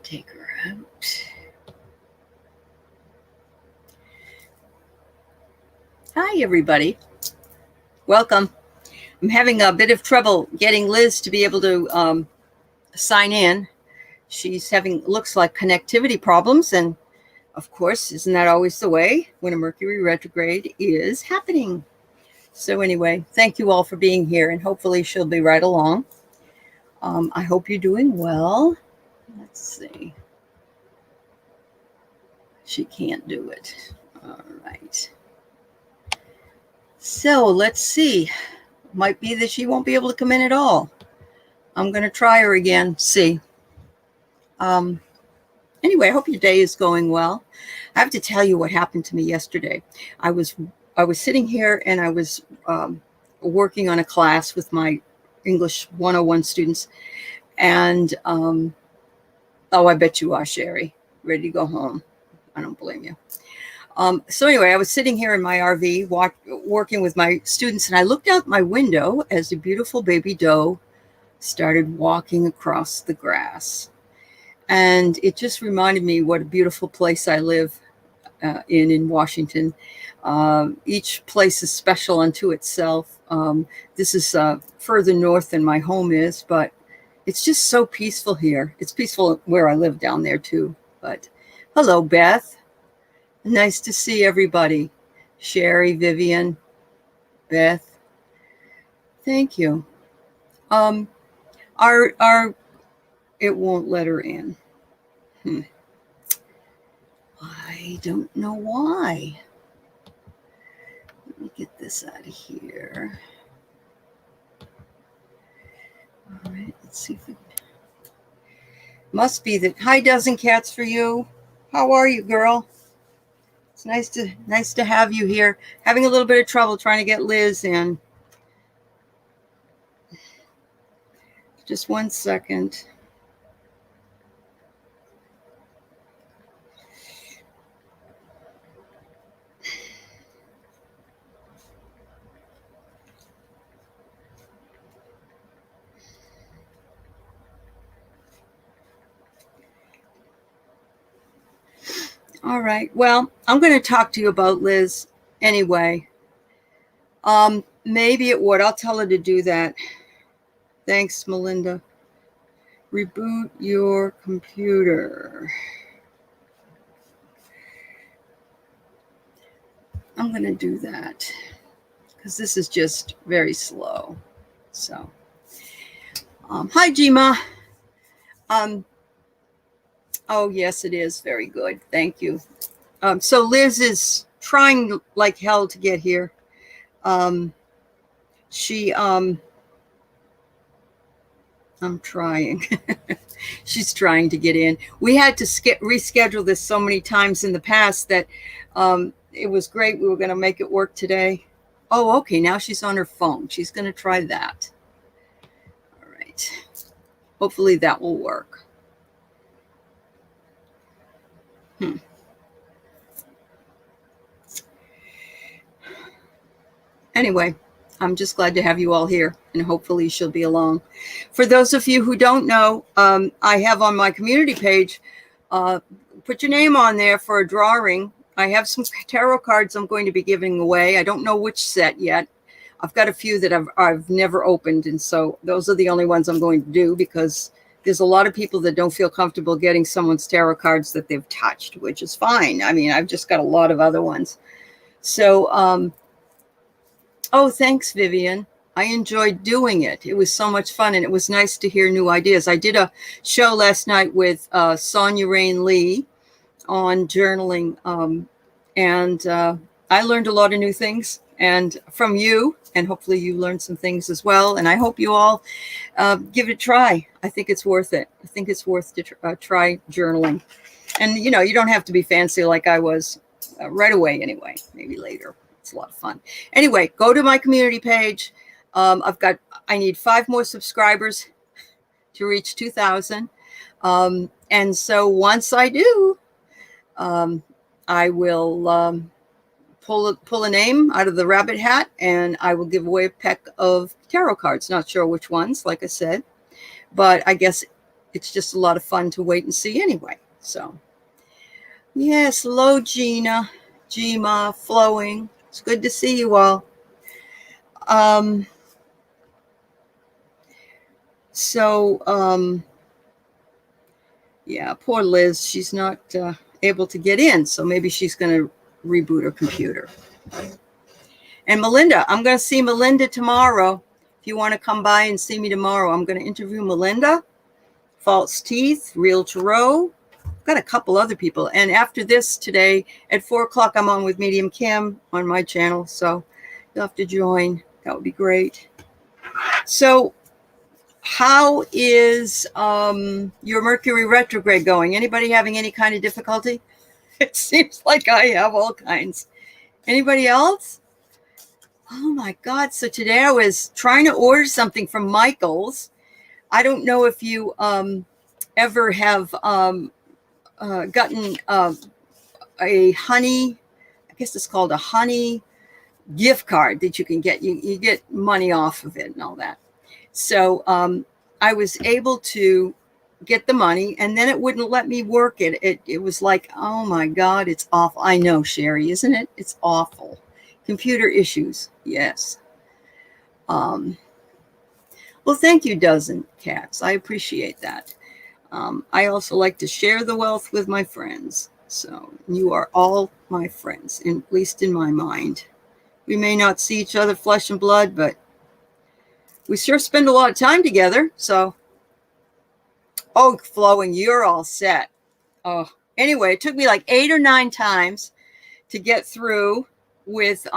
Take her out. Hi, everybody. Welcome. I'm having a bit of trouble getting Liz to be able to sign in. She's having, looks like, connectivity problems. And of course, isn't that always the way when a Mercury retrograde is happening? So anyway, thank you all for being here, and hopefully she'll be right along. I hope you're doing well. Let's see. She can't do it. All right. So let's see. Might be that she won't be able to come in at all. I'm going to try her again, see. Anyway, I hope your day is going well. I have to tell you what happened to me yesterday. I was sitting here and I was working on a class with my English 101 students. And, oh, I bet you are, Sherry. Ready to go home. I don't blame you. So anyway, I was sitting here in my RV working with my students, and I looked out my window as a beautiful baby doe started walking across the grass. And it just reminded me what a beautiful place I live in Washington. Each place is special unto itself. This is further north than my home is, but it's just so peaceful here. It's peaceful where I live down there too. But hello, Beth. Nice to see everybody. Sherry, Vivian, Beth. Thank you. It won't let her in. I don't know why. Let me get this out of here. All right, let's see if it must be that. Hi, Dozen Cats for you. How are you, girl? It's nice to have you here. Having a little bit of trouble trying to get Liz in. Just 1 second. All right. Well, I'm going to talk to you about Liz anyway. Maybe it would. I'll tell her to do that. Thanks, Melinda. Reboot your computer. I'm going to do that because this is just very slow. So, hi, Jima. Oh, yes, it is. Very good. Thank you. So Liz is trying like hell to get here. I'm trying. She's trying to get in. We had to reschedule this so many times in the past that it was great. We were going to make it work today. Oh, okay. Now she's on her phone. She's going to try that. All right. Hopefully that will work. Anyway, I'm just glad to have you all here, and hopefully she'll be along. For those of you who don't know, I have on my community page, put your name on there for a drawing. I have some tarot cards I'm going to be giving away. I don't know which set yet. I've got a few that I've never opened, and so those are the only ones I'm going to do because there's a lot of people that don't feel comfortable getting someone's tarot cards that they've touched, which is fine. I mean, I've just got a lot of other ones. So, oh, thanks, Vivian. I enjoyed doing it. It was so much fun, and it was nice to hear new ideas. I did a show last night with Sonia Rain Lee on journaling, and I learned a lot of new things and from you, and hopefully you learned some things as well. And I hope you all give it a try. I think it's worth it. I think it's worth to try journaling. And, you know, you don't have to be fancy like I was right away anyway, maybe later. It's a lot of fun. Anyway, go to my community page. I need 5 more subscribers to reach 2,000. And so once I do, I will pull a name out of the rabbit hat, and I will give away a pack of tarot cards. Not sure which ones, like I said, but I guess it's just a lot of fun to wait and see anyway. So, yes, hello, Gina, Gma, Flowing. It's good to see you all. Yeah, poor Liz. She's not able to get in, so maybe she's going to reboot her computer. And Melinda, I'm going to see Melinda tomorrow. If you want to come by and see me tomorrow, I'm going to interview Melinda, False Teeth, Real Tarot. I've got a couple other people. And after this today at 4 o'clock, I'm on with Medium Kim on my channel. So you'll have to join. That would be great. So how is your Mercury retrograde going? Anybody having any kind of difficulty? It seems like I have all kinds. Anybody else? Oh my God. So today I was trying to order something from Michael's. I don't know if you ever have gotten a honey, I guess it's called a honey gift card that you can get. You get money off of it and all that. So I was able to get the money, and then it wouldn't let me work it. It was like, oh my God, it's awful. I know, Sherry, isn't it? It's awful. Computer issues, yes. Well, thank you, Dozen Cats. I appreciate that. I also like to share the wealth with my friends. So you are all my friends, at least in my mind. We may not see each other flesh and blood, but we sure spend a lot of time together. So, oh, Flowing, you're all set. Oh, anyway, it took me like 8 or 9 times to get through with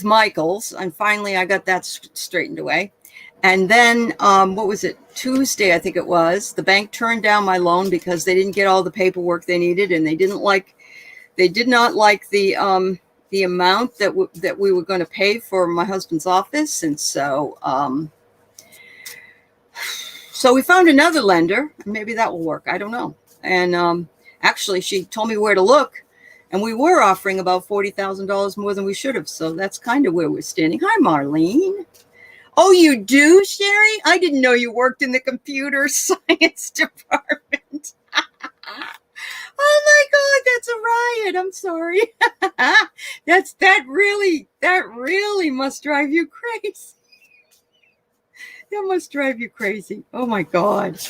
Michael's, and finally I got that straightened away. And then what was it, Tuesday I think it was, the bank turned down my loan because they didn't get all the paperwork they needed, and they did not like the amount that we were going to pay for my husband's office. And so we found another lender. Maybe that will work, I don't know. And actually she told me where to look. And we were offering about $40,000 more than we should have. So that's kind of where we're standing. Hi, Marlene. Oh, you do, Sherry? I didn't know you worked in the computer science department. Oh my God, that's a riot. I'm sorry. that really must drive you crazy. That must drive you crazy. Oh my God.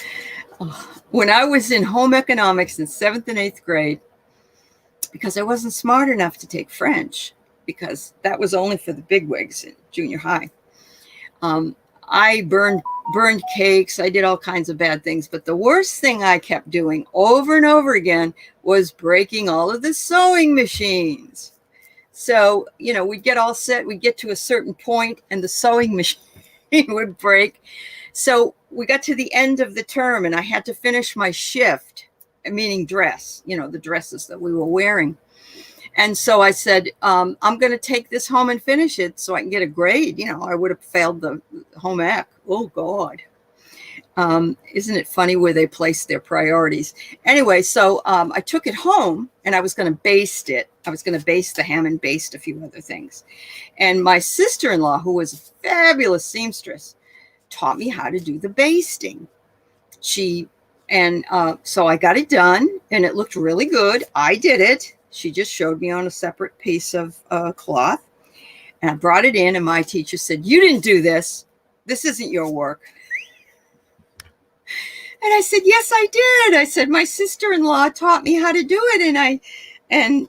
When I was in home economics in 7th and 8th grade, because I wasn't smart enough to take French, because that was only for the bigwigs in junior high. I burned cakes. I did all kinds of bad things. But the worst thing I kept doing over and over again was breaking all of the sewing machines. So, we'd get all set. We'd get to a certain point and the sewing machine would break. So we got to the end of the term and I had to finish my shift, meaning dress, the dresses that we were wearing. And so I said, I'm going to take this home and finish it so I can get a grade. I would have failed the home ec. Oh, God. Isn't it funny where they place their priorities? Anyway, so I took it home and I was going to baste it. I was going to baste the ham and baste a few other things. And my sister-in-law, who was a fabulous seamstress, taught me how to do the basting. So I got it done and it looked really good. I did it. She just showed me on a separate piece of cloth. And I brought it in and my teacher said, "You didn't do this. This isn't your work." And I said, "Yes, I did." I said, "My sister-in-law taught me how to do it. And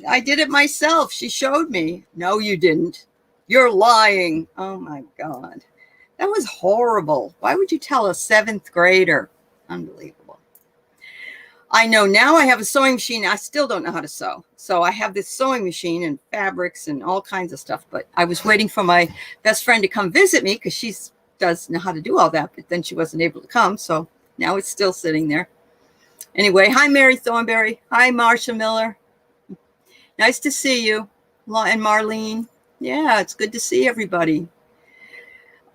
I did it myself. She showed me." "No, you didn't. You're lying." Oh my God. That was horrible. Why would you tell a 7th grader? Unbelievable. I know now I have a sewing machine. I still don't know how to sew. So I have this sewing machine and fabrics and all kinds of stuff. But I was waiting for my best friend to come visit me because she does know how to do all that. But then she wasn't able to come. So now it's still sitting there. Anyway, hi, Mary Thornberry. Hi, Marsha Miller. Nice to see you. And Marlene. Yeah, it's good to see everybody.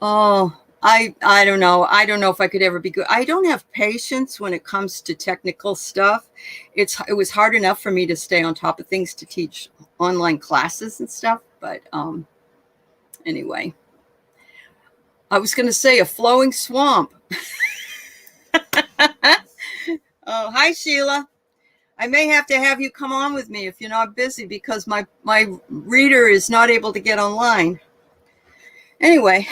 Oh, I don't know. I don't know if I could ever be good. I don't have patience when it comes to technical stuff. It was hard enough for me to stay on top of things to teach online classes and stuff. But anyway, I was going to say a flowing swamp. Oh, hi, Sheila. I may have you come on with me if you're not busy because my reader is not able to get online. Anyway,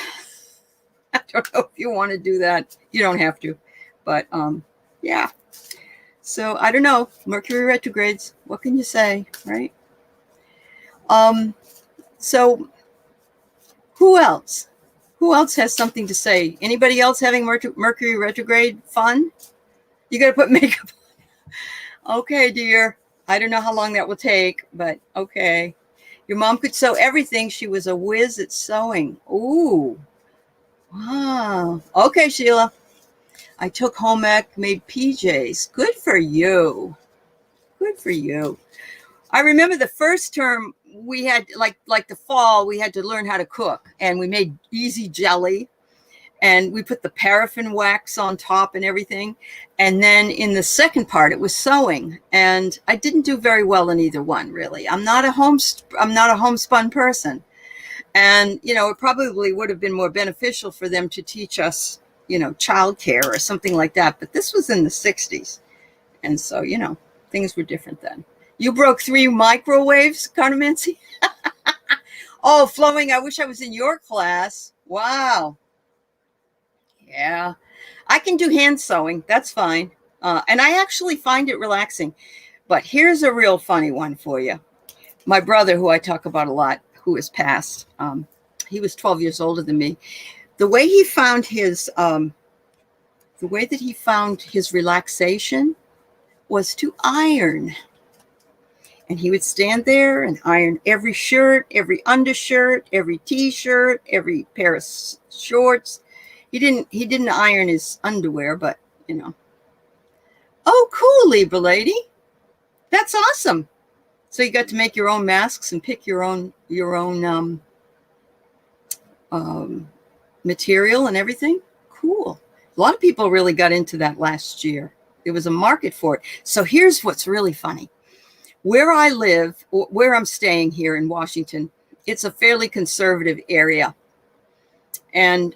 I don't know if you want to do that. You don't have to, but yeah. So I don't know. Mercury retrogrades. What can you say, right? Um, so who else? Who else has something to say? Anybody else having Mercury retrograde fun? You got to put makeup on. Okay, dear. I don't know how long that will take, but okay. Your mom could sew everything. She was a whiz at sewing. Ooh. Wow. Okay, Sheila. I took home ec, made PJs. Good for you. Good for you. I remember the first term we had like the fall, we had to learn how to cook, and we made easy jelly, and we put the paraffin wax on top and everything. And then in the second part, it was sewing, and I didn't do very well in either one, really. I'm not a homespun person, and it probably would have been more beneficial for them to teach us, childcare or something like that. But this was in the '60s, and so things were different then. You broke 3 microwaves, Carmency? Oh, flowing. I wish I was in your class. Wow. Yeah. I can do hand sewing. That's fine. And I actually find it relaxing. But here's a real funny one for you. My brother, who I talk about a lot, who has passed, he was 12 years older than me. The way he found the way that he found his relaxation was to iron. And he would stand there and iron every shirt, every undershirt, every t-shirt, every pair of shorts. He didn't iron his underwear, but Oh, cool, Libra lady. That's awesome. So you got to make your own masks and pick your own material and everything. Cool. A lot of people really got into that last year. There was a market for it. So here's what's really funny. Where I live, where I'm staying here in Washington, it's a fairly conservative area. And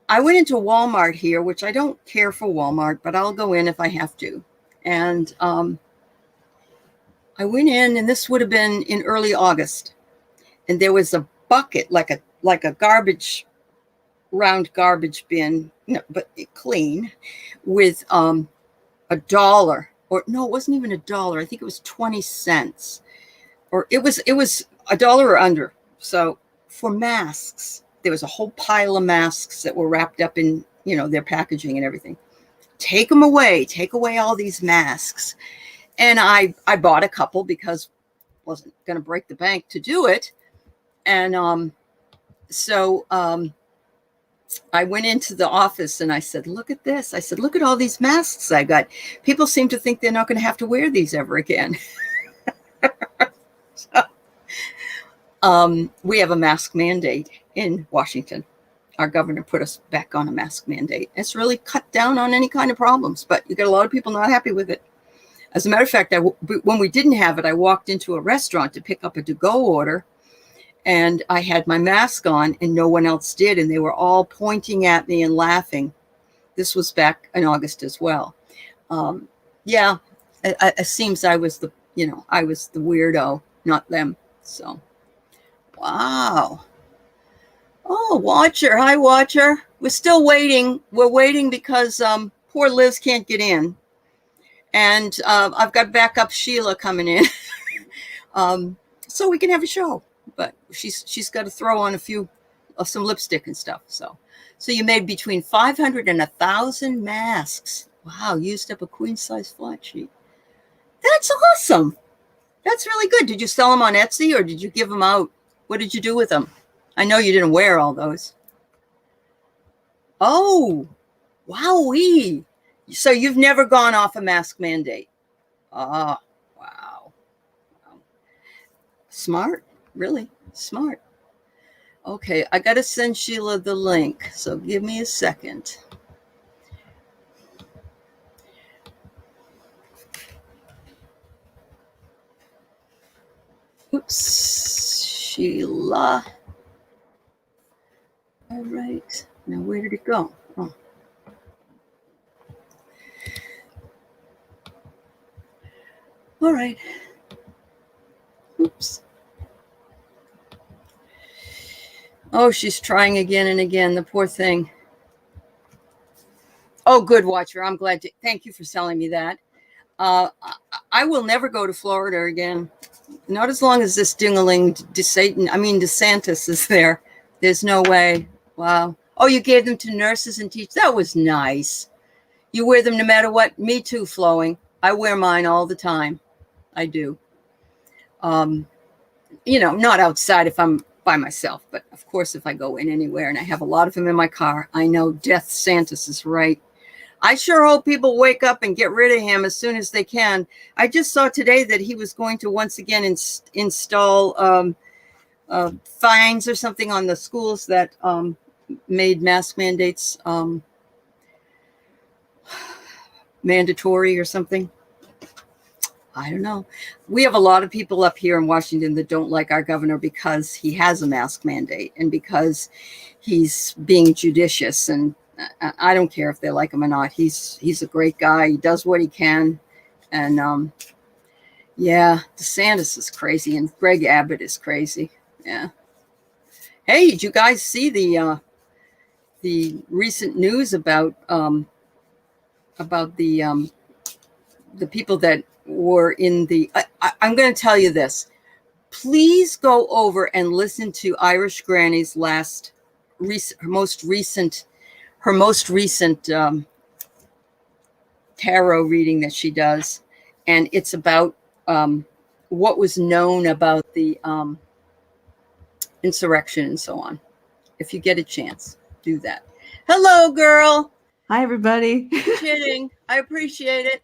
I went into Walmart here, which I don't care for Walmart, but I'll go in if I have to. And I went in, and this would have been in early August. And there was a bucket, like a round garbage bin, no, but clean, with $1. Or no, it wasn't even $1. I think it was 20 cents. Or it was $1 or under. So for masks, there was a whole pile of masks that were wrapped up in, their packaging and everything. Take them away. Take away all these masks. And I bought a couple because I wasn't going to break the bank to do it. And so I went into the office and I said, look at this. I said, look at all these masks I got. People seem to think they're not going to have to wear these ever again. We have a mask mandate in Washington. Our governor put us back on a mask mandate. It's really cut down on any kind of problems, but you get a lot of people not happy with it. As a matter of fact, when we didn't have it, I walked into a restaurant to pick up a to-go order, and I had my mask on and no one else did. And they were all pointing at me and laughing. This was back in August as well. Yeah, it seems I was the weirdo, not them. So, wow. Oh, Watcher. Hi, Watcher. We're still waiting. We're waiting because poor Liz can't get in. And I've got backup Sheila coming in. So we can have a show. But she's got to throw on some lipstick and stuff. So you made between 500 and 1,000 masks. Wow, used up a queen size flat sheet. That's awesome. That's really good. Did you sell them on Etsy or did you give them out? What did you do with them? I know you didn't wear all those. Oh, wowee. So you've never gone off a mask mandate. Ah, wow. Smart, really smart. Okay, I got to send Sheila the link, so give me a second. Oops, Sheila. All right, now where did it go? Oh. All right. Oops. Oh, she's trying again and again. The poor thing. Oh, good, Watcher. I'm glad to. Thank you for telling me that. I will never go to Florida again. Not as long as this dingaling DeSantis is there. There's no way. Wow. Oh, you gave them to nurses and teachers. That was nice. You wear them no matter what. Me too, Flowing. I wear mine all the time. I do. Not outside if I'm by myself, but of course, if I go in anywhere and I have a lot of them in my car, I know Death Santis is right. I sure hope people wake up and get rid of him as soon as they can. I just saw today that he was going to once again install fines or something on the schools that made mask mandates mandatory or something. I don't know. We have a lot of people up here in Washington that don't like our governor because he has a mask mandate and because he's being judicious. And I don't care if they like him or not. He's a great guy. He does what he can. And DeSantis is crazy and Greg Abbott is crazy. Yeah. Hey, did you guys see the recent news about the people that were in the I'm going to tell you this. Please go over and listen to Irish Granny's her most recent tarot reading that she does, and it's about what was known about the insurrection and so on. If you get a chance, do that. Hello, girl. Hi, everybody. Kidding. I appreciate it.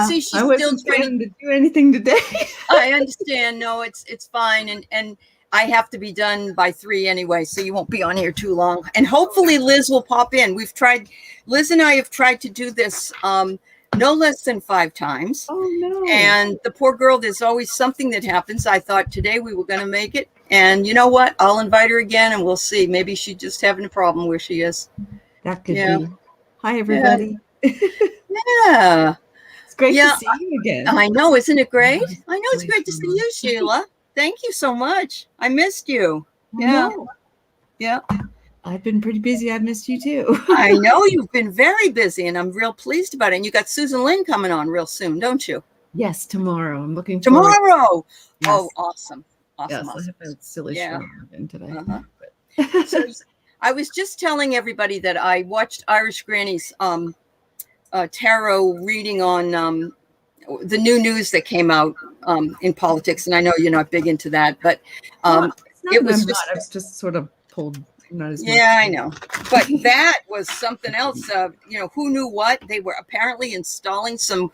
She's I wasn't still trying to do anything today. I understand. No, it's fine. And I have to be done by 3 anyway, so you won't be on here too long. And hopefully Liz will pop in. Liz and I have tried to do this no less than 5 times. Oh, no. And the poor girl, there's always something that happens. I thought today we were going to make it. And you know what? I'll invite her again and we'll see. Maybe she's just having a problem where she is. That could be. Hi, everybody. Yeah. It's great to see you again. I know. Isn't it great? I know. It's great to see you, Sheila. Thank you so much. I missed you. Yeah. Yeah. I've been pretty busy. I've missed you too. I know you've been very busy and I'm real pleased about it. And you got Susan Lynn coming on real soon, don't you? Yes, tomorrow. I'm looking forward. Tomorrow. Yes. Oh, awesome. Yes, awesome. I have a silly show today. So I was just telling everybody that I watched Irish Granny's tarot reading on the new news that came out in politics. And I know you're not big into that, but it was just sort of pulled. Not as much. I know. But that was something else. Who knew what? They were apparently installing some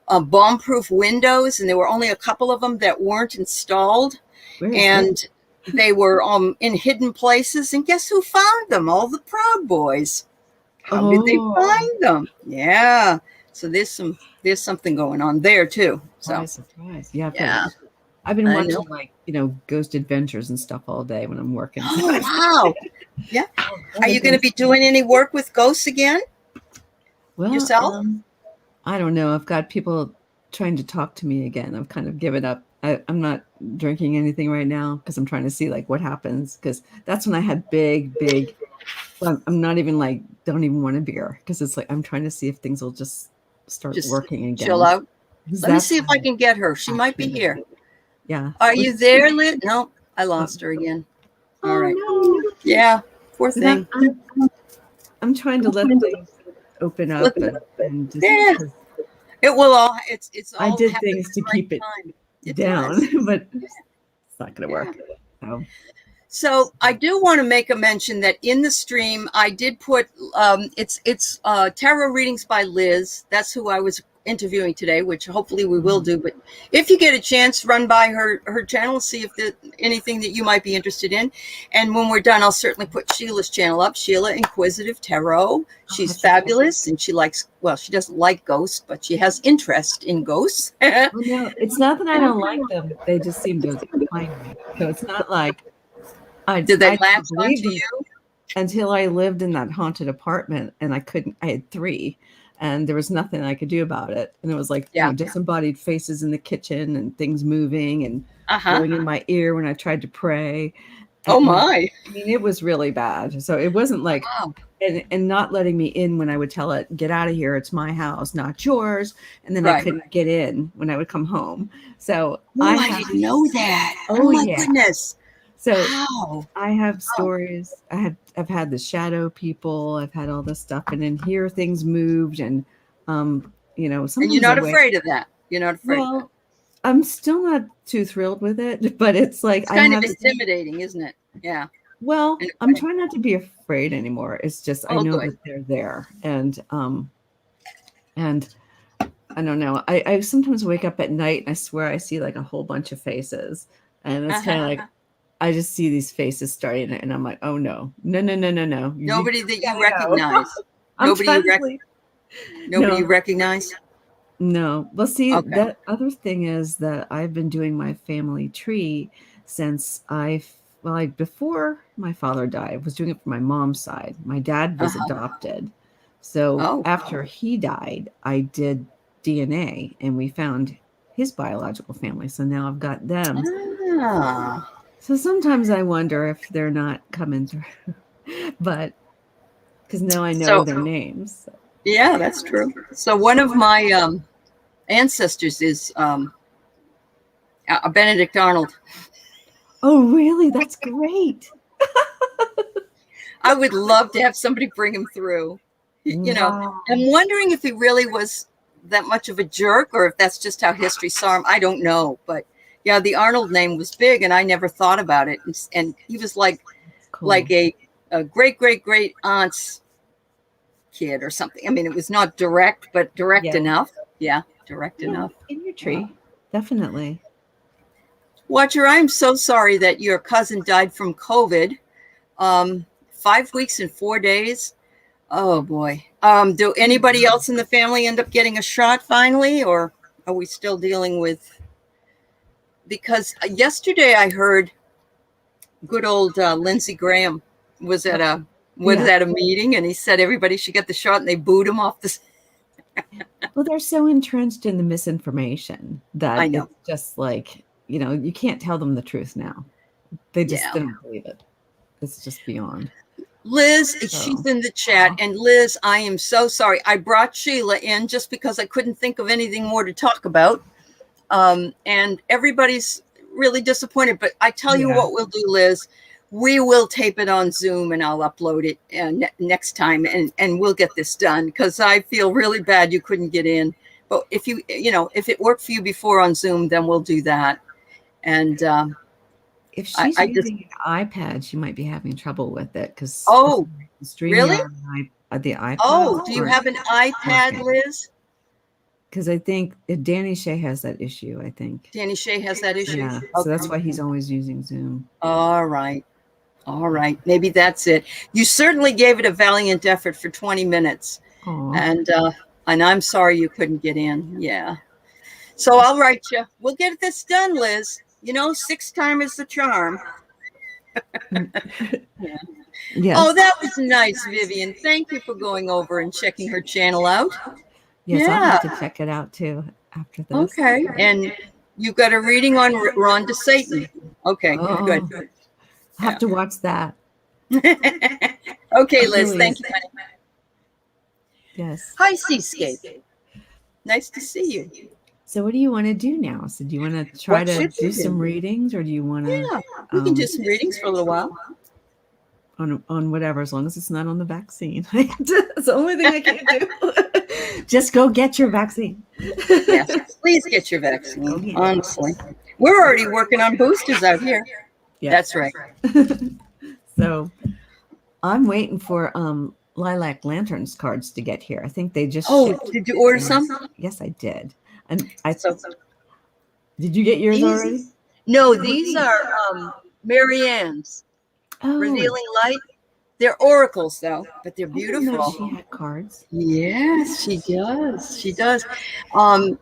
bomb-proof windows, and there were only a couple of them that weren't installed. And they were in hidden places. And guess who found them? All the Proud Boys. How did they find them? Yeah. So there's something going on there too. So surprise. Yeah. I've been watching Ghost Adventures and stuff all day when I'm working. Oh, wow. Yeah. Are you going to be doing any work with ghosts again? Well, yourself? I don't know. I've got people trying to talk to me again. I've kind of given up. I'm not drinking anything right now because I'm trying to see what happens. Because that's when I had big. Well, I'm not even don't even want a beer because it's I'm trying to see if things will just start working again. Chill out. Let me see if I can get her. She might be here. Yeah. Are you there, Liz? No, I lost her again. All right. No. Yeah. Poor thing. I'm trying to let things open up and just, it will all. It's all. I did things to keep it down, but it's not going to work. So I do want to make a mention that in the stream I did put it's tarot readings by Liz. That's who I was interviewing today, which hopefully we will do. But if you get a chance, run by her channel, see if there's anything that you might be interested in. And when we're done, I'll certainly put Sheila's channel up. Sheila Inquisitive Tarot. She's fabulous, and she doesn't like ghosts, but she has interest in ghosts. Well, no, it's not that I don't like them. They just seem to find me. So it's not like did they latch onto you? Until I lived in that haunted apartment, and I had 3. and there was nothing I could do about it. And it was like, Yeah. disembodied faces in the kitchen and things moving and Uh-huh. going in my ear when I tried to pray. Oh And, my. I mean, it was really bad. So it wasn't like, Wow. and not letting me in when I would tell it, get out of here, it's my house, not yours. And then I Right. couldn't get in when I would come home. So Oh, I didn't know that. Oh my goodness. So Wow. I have stories. I've had the shadow people. I've had all this stuff, and in here things moved, and sometimes And you're not afraid of that. You're not afraid of that. Well, I'm still not too thrilled with it, but it's like It's kind of intimidating, isn't it? Yeah. Well, In a I'm way. trying not to be afraid anymore. It's just I Oh, know good. that they're there, and I don't know. I sometimes wake up at night and I swear I see like a whole bunch of faces, and it's kind of like I just see these faces starting, and I'm like, oh no. Nobody that you recognize. I'm Nobody trying you to sleep. Nobody No. you recognize. No. Well, see, Okay. that other thing is that I've been doing my family tree since before my father died. I was doing it for my mom's side. My dad was adopted. So Oh. after he died, I did DNA and we found his biological family. So now I've got them. Ah. So sometimes I wonder if they're not coming through, but because now I know their names. So. Yeah, that's true. So one of my ancestors is Benedict Arnold. Oh, really? That's great. I would love to have somebody bring him through. Wow. I'm wondering if he really was that much of a jerk or if that's just how history saw him. I don't know. But yeah, the Arnold name was big and I never thought about it. And he was like a great aunt's kid or something. I mean, it was not direct, but direct enough. Yeah, direct enough. In your tree, definitely. Watcher, I'm so sorry that your cousin died from COVID. 5 weeks and 4 days. Oh boy. Do anybody else in the family end up getting a shot finally, or are we still dealing with? Because yesterday I heard good old Lindsey Graham was at a meeting, and he said everybody should get the shot, and they booed him off the. Well, they're so entrenched in the misinformation that I know. It's just like you can't tell them the truth now. They just don't believe it. It's just beyond. Liz, she's in the chat. And Liz, I am so sorry. I brought Sheila in just because I couldn't think of anything more to talk about. And everybody's really disappointed. But I tell you what we'll do, Liz. We will tape it on Zoom and I'll upload it next time and we'll get this done because I feel really bad you couldn't get in. But if if it worked for you before on Zoom, then we'll do that. And if she's using an iPad, she might be having trouble with it because really? The iPad. Oh, do you have an iPad, Liz? Because I think Danny Shea has that issue. I think Danny Shea has that issue. Yeah, so that's why he's always using Zoom. All right, maybe that's it. You certainly gave it a valiant effort for 20 minutes, and I'm sorry you couldn't get in. Yeah, so I'll write you. We'll get this done, Liz. 6th time is the charm. Yes. Oh, that was nice, Vivian. Thank you for going over and checking her channel out. Yes, I'll have to check it out too after this. Okay, and you've got a reading on Ron to Satan. Okay, good. I'll have to watch that. Okay, Liz, thank you, honey. Yes. Hi, Seascape. Nice to see you. So what do you want to do now? So do you want to try to do some readings, or do you want to? Yeah, we can do some readings for a little while. On whatever, as long as it's not on the vaccine. It's the only thing I can do. Just go get your vaccine. Yes, please get your vaccine. Honestly, we're already working on boosters out here. Yeah, that's right. So I'm waiting for Lilac Lanterns cards to get here. I think they just. Did you order some? Yes, I did. And did you get yours already? No, these are Marianne's. Revealing Light. They're oracles, though, but they're beautiful. I didn't know she had cards. Yes, she does. She does. And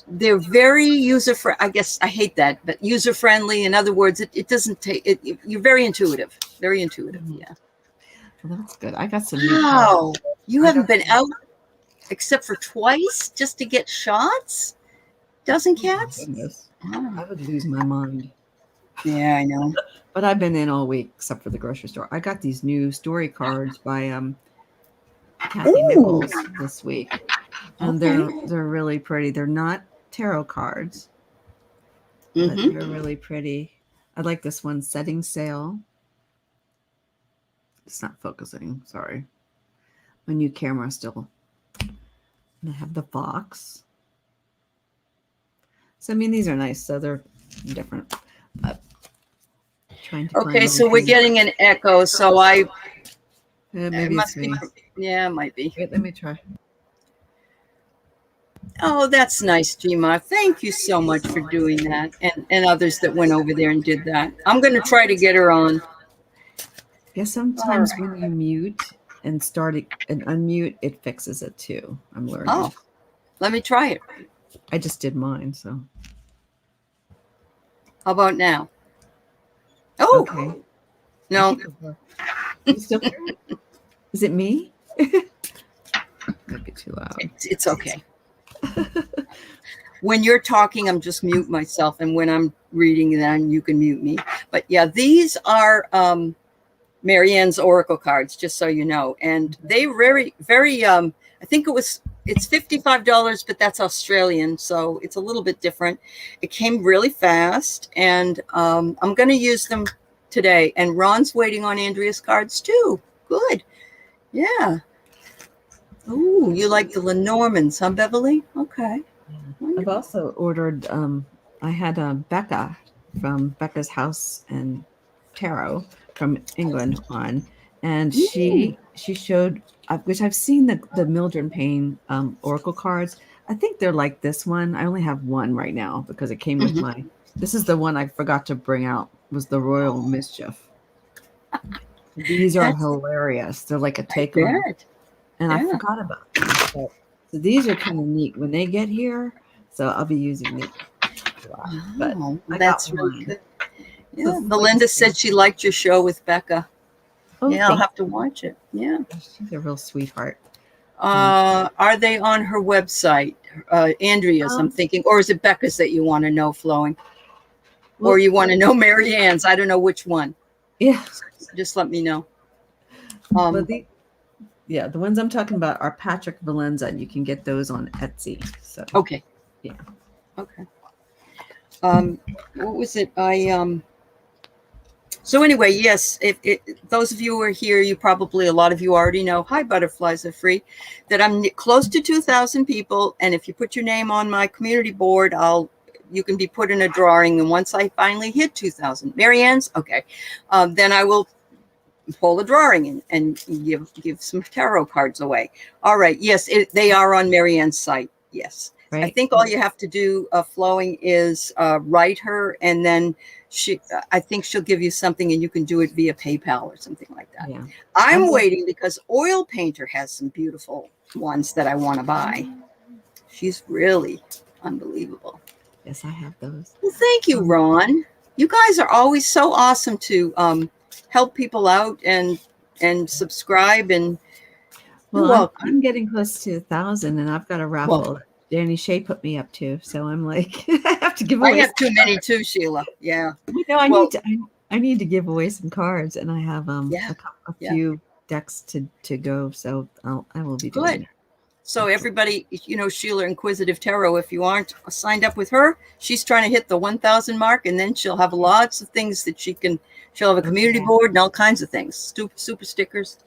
they're very user-friendly. I guess I hate that, but user-friendly. In other words, it doesn't take it. You're very intuitive. Very intuitive. Yeah. Well, that's good. I got some new cards. You I haven't got been out except for twice just to get shots? Dozen oh my cats? goodness. Oh, I would lose my mind. yeah, I know. But I've been in all week except for the grocery store. I got these new story cards by Kathy Ooh, Nichols this week, and okay. they're really pretty. They're not tarot cards, but Mm-hmm. they're really pretty. I like this one, Setting Sail. It's not focusing. Sorry. My new camera still. And I have the fox. So I mean, these are nice. So they're different. But trying to Okay, find so we're anything. getting an echo, so it Maybe it's must be, me. yeah, it might be. Wait, let me try. Oh, that's nice, Gma. Thank you so much for doing that, and others that went over there and did that. I'm going to try to get her on. Yeah, All sometimes right. when you mute and start it and unmute, it fixes it too. I'm learning. Oh, let me try it. I just did mine, so How about now? Oh, okay. I no, think you still hear it? Is it me? Might be too loud. it's okay. When you're talking, I'm just mute myself, and when I'm reading, then you can mute me. But yeah, these are Marianne's oracle cards, just so you know, and they very. I think it's $55, but that's Australian, so it's a little bit different. It came really fast, and I'm going to use them today. And Ron's waiting on Andrea's cards too. Good, yeah. Ooh, you like the Lenormands, huh, Beverly? Okay. I've also ordered. I had Becca from Becca's House and Tarot from England on, and Ooh. she showed, which I've seen the Mildred Payne oracle cards. I think they're like this one. I only have one right now because it came with Mhm. my. This is the one I forgot to bring out. Was the Royal Mischief. These are That's, hilarious. They're like a I take on, bet. and I Yeah. forgot about them. So these are kind of neat when they get here. So I'll be using these a lot. But Oh, I that's got really one. good. So Yeah. it's like, Belinda said she liked your show with Becca. oh, Yeah, I'll thank have to watch it. Yeah. you. She's a real sweetheart. And Are they on her website? Andrea's, I'm um, thinking, or is it Becca's that you want to know, Flowing? Or well, you want to know Marianne's? I don't know which one. yeah, Just let me know. but Um, the ones I'm talking about are Patrick Valenza, and you can get those on Etsy. So okay. yeah. Okay. What was it? So anyway, yes, if those of you who are here, a lot of you already know, hi, butterflies are free, that I'm close to 2,000 people. And if you put your name on my community board, you can be put in a drawing. And once I finally hit 2,000, Marianne's, okay, then I will pull a drawing and give some tarot cards away. All right. Yes, they are on Marianne's site. Yes. I Right. think all you have to do, Flowing, is write her, and then I think she'll give you something, and you can do it via PayPal or something like that. Yeah. I'm I've got, waiting because Oil Painter has some beautiful ones that I want to buy. She's really unbelievable. yes, I have those. Well, thank you, Um, Ron. You guys are always so awesome to help people out and subscribe, and you're well, welcome. I'm getting close to 1,000, and I've got a Well, raffle that Danny Shea put me up to. So I'm like, I have to give I away. have too many too, Sheila. Yeah. You know, I Well, need to. I need to give away some cards, and I have yeah, a yeah. few decks to go. So I will be doing Good. that. So everybody, Sheila Inquisitive Tarot, if you aren't signed up with her, she's trying to hit the 1,000 mark, and then she'll have lots of things that she'll have a community Okay. board and all kinds of things. Super stickers.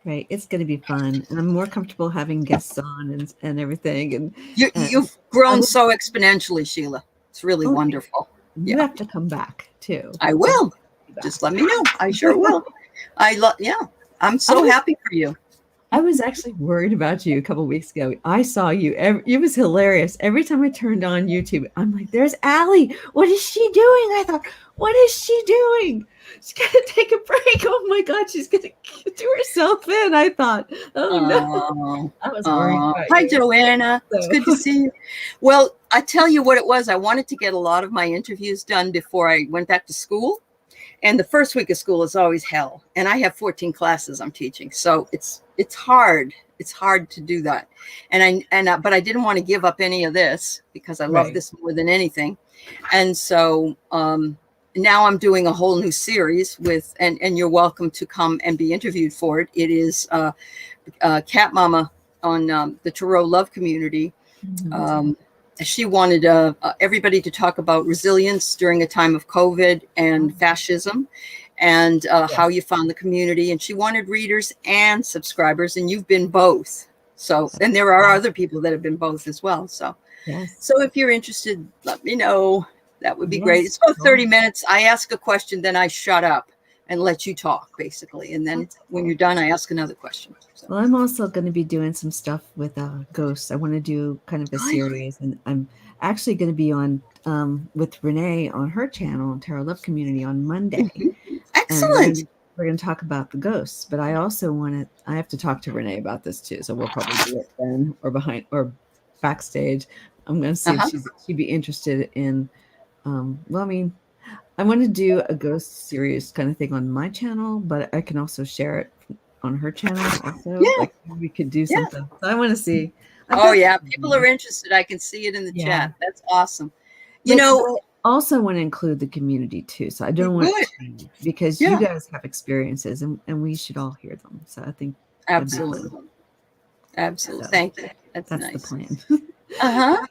Right, it's going to be fun, and I'm more comfortable having guests on and everything. And You've I grown will. so exponentially, Sheila. It's really Oh, thank wonderful. you. You Yeah, have to come back too. I You have to will. be back. Just let me know. I sure will. Yeah, I'm I so was happy for you. I was actually worried about you a couple weeks ago. I saw you. It was hilarious. Every time I turned on YouTube, I'm like, "There's Allie. What is she doing?" I thought, "What is she doing? She's gonna take a break. Oh my God, she's gonna do herself in." I thought, "Oh no." Oh, I was worried about hi, you. Joanna. It's good to So see you. Well, I tell you what it was. I wanted to get a lot of my interviews done before I went back to school. And the first week of school is always hell. And I have 14 classes I'm teaching. So it's it's hard. It's hard to do that. But I didn't want to give up any of this because I love Right. this more than anything. And so now I'm doing a whole new series with, and you're welcome to come and be interviewed for it. It is Cat Mama on the Tarot Love Community. She wanted everybody to talk about resilience during a time of COVID and fascism, and how you found the community. And she wanted readers and subscribers, and you've been both. So, and there are other people that have been both as well. So, Yes. so if you're interested, let me know. That would be great. It's about 30 minutes. I ask a question, then I shut up and let you talk, basically. And then when you're done, I ask another question. So. Well, I'm also going to be doing some stuff with ghosts. I want to do kind of a series, and I'm actually going to be on with Renee on her channel, Tarot Love Community, on Monday. Excellent. And we're going to talk about the ghosts, but I also I have to talk to Renee about this too. So we'll probably do it then or behind or backstage. I'm going to see if she'd be interested in, well, I mean, I want to do a ghost series kind of thing on my channel, but I can also share it on her channel also. Yeah. Like we could do something. So I want to see. People are interested. I can see it in the chat. That's awesome. You but know, I also want to include the community too. So I don't want to change because you guys have experiences and we should all hear them. So I think absolutely. So, thank you. That's the nice. plan.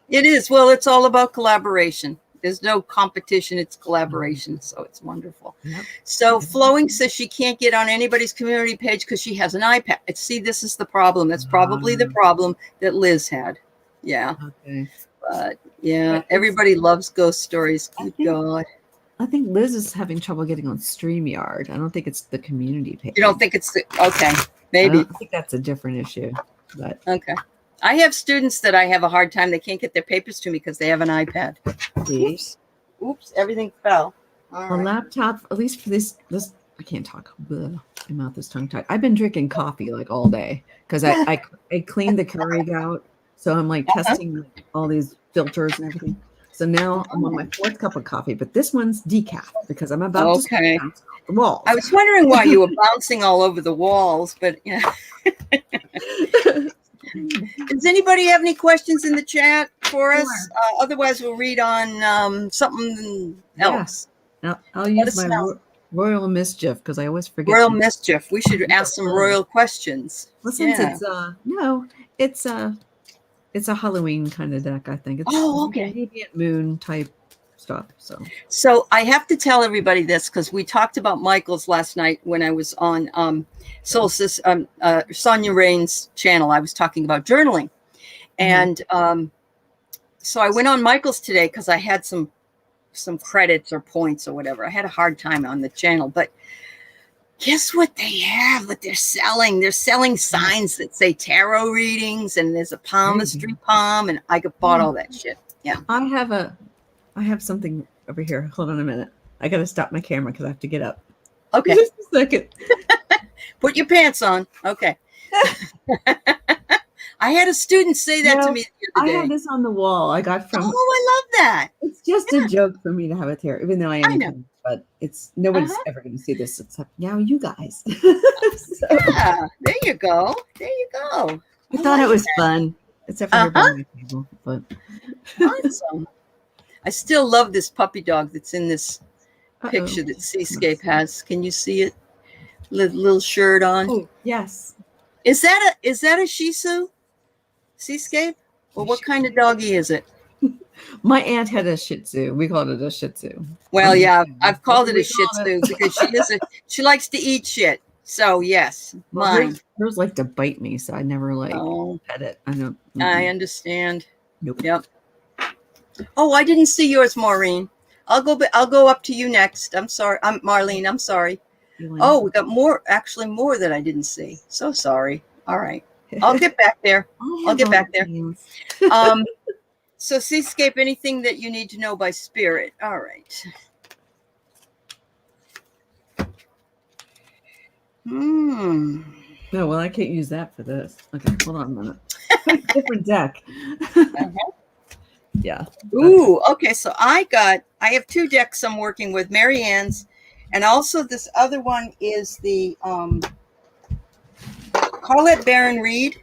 It is. Well, it's all about collaboration. There's no competition. It's collaboration. So it's wonderful. So Flowing says she can't get on anybody's community page because she has an iPad. See, this is the problem. That's probably the problem that Liz had. Yeah. Okay. But yeah, everybody loves ghost stories. Good God. I think Liz is having trouble getting on StreamYard. I don't think it's the community page. You don't think it's okay? Maybe. I think that's a different issue. But okay. I have students that I have a hard time. They can't get their papers to me because they have an iPad. Oops, everything fell. Laptop, at least for this, I can't talk. Ugh, my mouth is tongue tied. I've been drinking coffee like all day because I cleaned the Keurig out. So I'm like testing all these filters and everything. So now I'm on my 4th cup of coffee, but this one's decaf because I'm about to bounce off the walls. I was wondering why you were bouncing all over the walls, but yeah. Does anybody have any questions in the chat for us? Otherwise, we'll read on something else. Now, I'll use my Royal Mischief because I always forget. Royal Mischief. We should ask some royal questions. Well, since it's a Halloween kind of deck, I think. It's Radiant Moon type stuff. So I have to tell everybody this because we talked about Michael's last night when I was on Solstice, Sonia Rain's channel. I was talking about journaling. And so I went on Michael's today because I had some credits or points or whatever. I had a hard time on the channel, but guess what they have that they're selling? They're selling signs that say tarot readings, and there's a palmistry palm, and I bought all that shit. Yeah. I have something over here. Hold on a minute. I got to stop my camera because I have to get up. Okay. Just a second. Put your pants on. Okay. I had a student say that to me the other day. I have this on the wall. I got from. Oh, I love that. It's just a joke for me to have it there, even though I am. But it's nobody's ever going to see this except now you guys. Yeah, there you go. There you go. I thought it was fun, except for my table. But awesome. I still love this puppy dog that's in this picture that Seascape has. Can you see it? Little shirt on. Oh, yes. Is that a Shih Tzu? Seascape? Or what kind of doggy is it? My aunt had a Shih Tzu. We called it a Shih Tzu. Well, yeah, I've called it a Shih Tzu because she likes to eat shit. So yes, mine. Hers like to bite me, so I never pet it. I don't. I understand. Nope. Yep. Oh, I didn't see yours, Maureen. I'll go up to you next. I'm sorry. I'm Marlene. I'm sorry. Oh, we got more that I didn't see. So sorry. All right. I'll get back there. So Seascape, anything that you need to know by spirit. All right. No, well, I can't use that for this. Okay, hold on a minute. Different deck. Yeah. Ooh, okay. So I have 2 decks I'm working with, Mary Ann's, and also this other one is the Colette Baron Reed,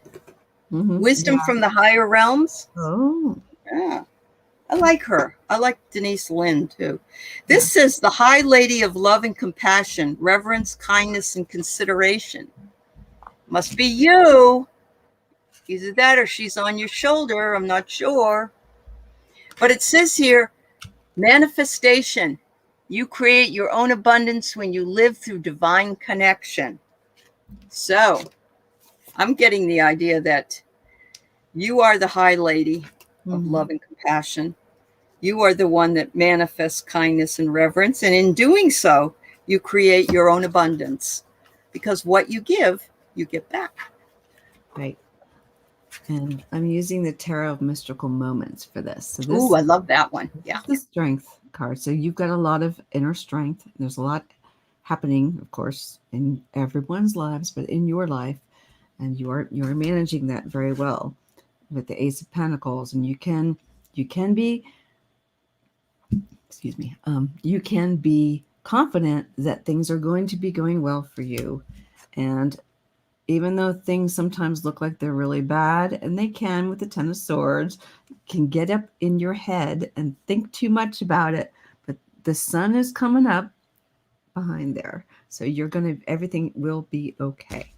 Wisdom Yeah. from the Higher Realms. Oh, Yeah, I like her. I like Denise Lynn too. This says the High Lady of Love and Compassion, Reverence, Kindness, and Consideration. Must be you. Either that or she's on your shoulder. I'm not sure. But it says here, manifestation. You create your own abundance when you live through divine connection. So I'm getting the idea that you are the High Lady of love and compassion. You are the one that manifests kindness and reverence. And in doing so, you create your own abundance, because what you give, you get back. right. And I'm using the Tarot of Mystical Moments for this. So this Ooh, I love that one. this Yeah. is the Strength card. So you've got a lot of inner strength. There's a lot happening, of course, in everyone's lives, but in your life, and you're managing that very well with the Ace of Pentacles. And you can be, excuse me, you can be confident that things are going to be going well for you. And even though things sometimes look like they're really bad, and they can with the Ten of Swords, can get up in your head and think too much about it. But the sun is coming up behind there. So everything will be okay.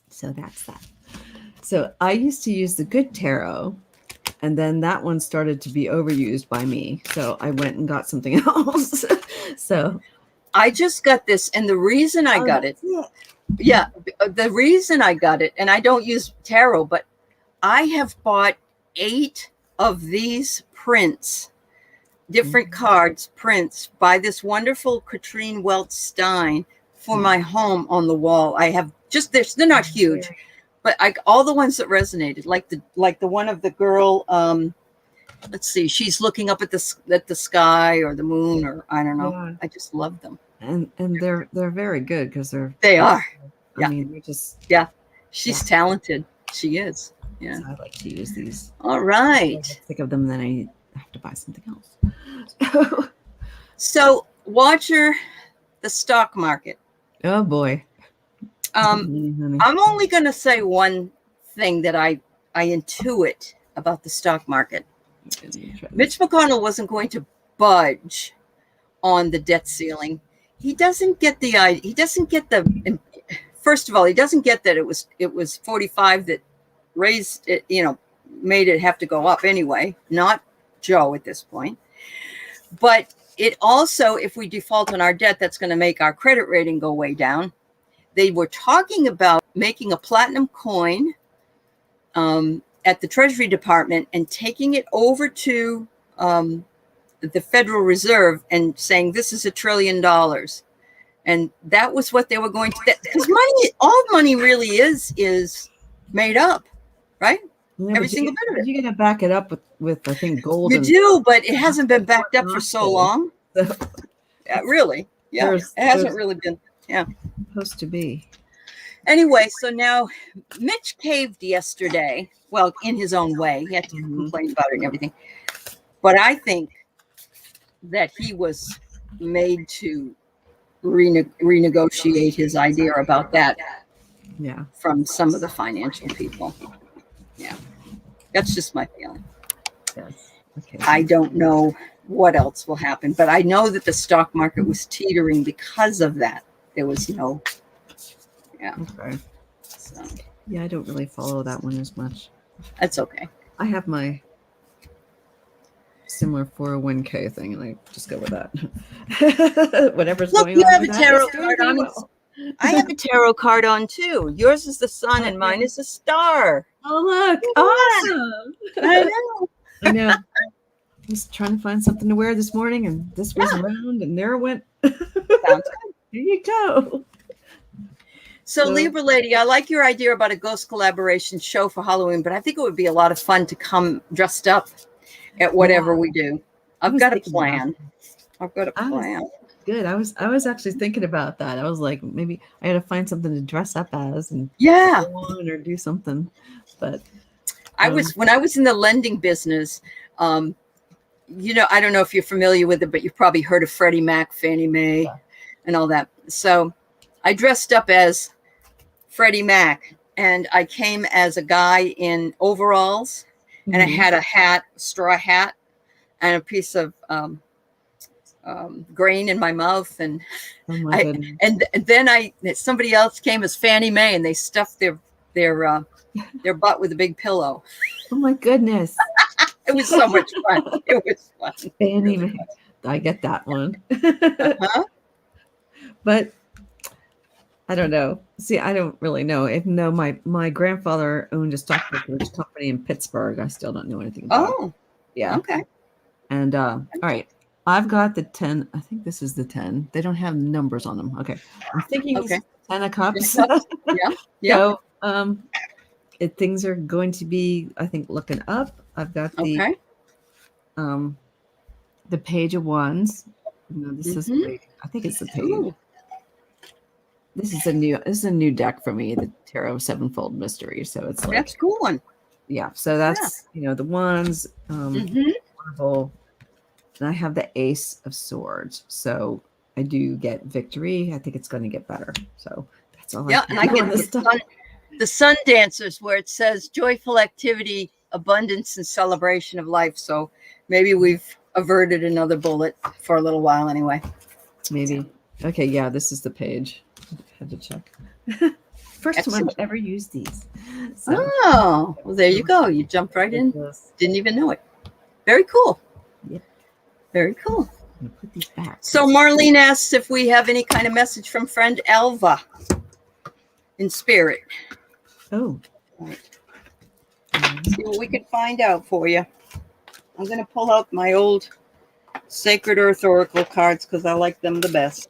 So that's that. So I used to use the Good Tarot, and then that one started to be overused by me. So I went and got something else. So I just got this, and the reason I got it, the reason I got it, and I don't use tarot, but I have bought 8 of these prints, different cards, prints by this wonderful Katrine Welch Stein for my home on the wall. I have just this, they're not huge, but all the ones that resonated, like the one of the girl, let's see, she's looking up at the sky or the moon, or I don't know. Yeah. I just love them. And they're very good because they are. I mean, they're just she's talented. She is. Yeah. So I like to use these. All right. Think of them, then I have to buy something else. So, watcher, the stock market. Oh boy. I'm only going to say one thing that I intuit about the stock market. Mitch McConnell wasn't going to budge on the debt ceiling. He doesn't get the idea. He doesn't get the. First of all, he doesn't get that it was 45 that raised it. Made it have to go up anyway. Not Joe at this point. But it also, if we default on our debt, that's going to make our credit rating go way down. They were talking about making a platinum coin at the Treasury Department and taking it over to the Federal Reserve and saying this is $1 trillion. And that was what they were going to, because all money really is made up, right? Yeah, every single bit of it. You're going to back it up with I think gold. You do, but it hasn't been backed up for so long. Really. Yeah. It hasn't really been. Yeah. Supposed to be. Anyway, so now Mitch caved yesterday. Well, in his own way. He had to complain about it and everything. But I think that he was made to renegotiate his idea about that. Yeah. From some of the financial people. Yeah. That's just my feeling. Yes. Okay. I don't know what else will happen, but I know that the stock market was teetering because of that. There was no. Yeah. Okay. So. Yeah, I don't really follow that one as much. That's okay. I have my similar 401k thing, and I just go with that. Whatever's going on. Look, you have a tarot card on. Well. I have a tarot card on too. Yours is the sun, and mine is a star. Oh, look! Awesome! I know. I know. I was trying to find something to wear this morning, and this was around, and there it went. Sounds good. Here you go. So, Libra lady, I like your idea about a ghost collaboration show for Halloween, but I think it would be a lot of fun to come dressed up at whatever we do. I've got a plan. Good. I was actually thinking about that. I was like, maybe I had to find something to dress up as and go on or do something. But when I was in the lending business, I don't know if you're familiar with it, but you've probably heard of Freddie Mac, Fannie Mae, and all that. So I dressed up as Freddie Mac, and I came as a guy in overalls, and I had a hat, straw hat, and a piece of grain in my mouth, and Oh my goodness. then somebody else came as Fannie Mae, and they stuffed their butt with a big pillow. Oh my goodness. It was so much fun. It was fun. Fannie Mae. I get that one. Uh-huh. But I don't know. See, I don't really know. No, my grandfather owned a stockbrokerage company in Pittsburgh. I still don't know anything about it. Oh, Yeah. okay. And all right. I've got the 10. I think this is the 10. They don't have numbers on them. Okay. I'm thinking Okay. this is the 10 of cups. Yeah. Yeah. So things are going to be, I think, looking up. I've got Okay. the page of wands. No, this is big. I think it's the page. Ooh. This is a new deck for me, the Tarot Sevenfold Mystery. So it's like That's a cool one. yeah. So that's the wands, Marvel, and I have the Ace of Swords. So I do get victory. I think it's going to get better. So that's all. Yeah, and I get the sun dancers, where it says joyful activity, abundance, and celebration of life. So maybe we've averted another bullet for a little while anyway. Maybe. Okay, yeah, this is the page. I had to check. First time I've ever used these. So. Oh, well, there you go. You jumped right in. Didn't even know it. Very cool. Yep. Very cool. I'm gonna put these back. So Marlene asks if we have any kind of message from friend Alva in spirit. Oh. Right. See what we can find out for you. I'm going to pull out my old Sacred Earth Oracle cards because I like them the best.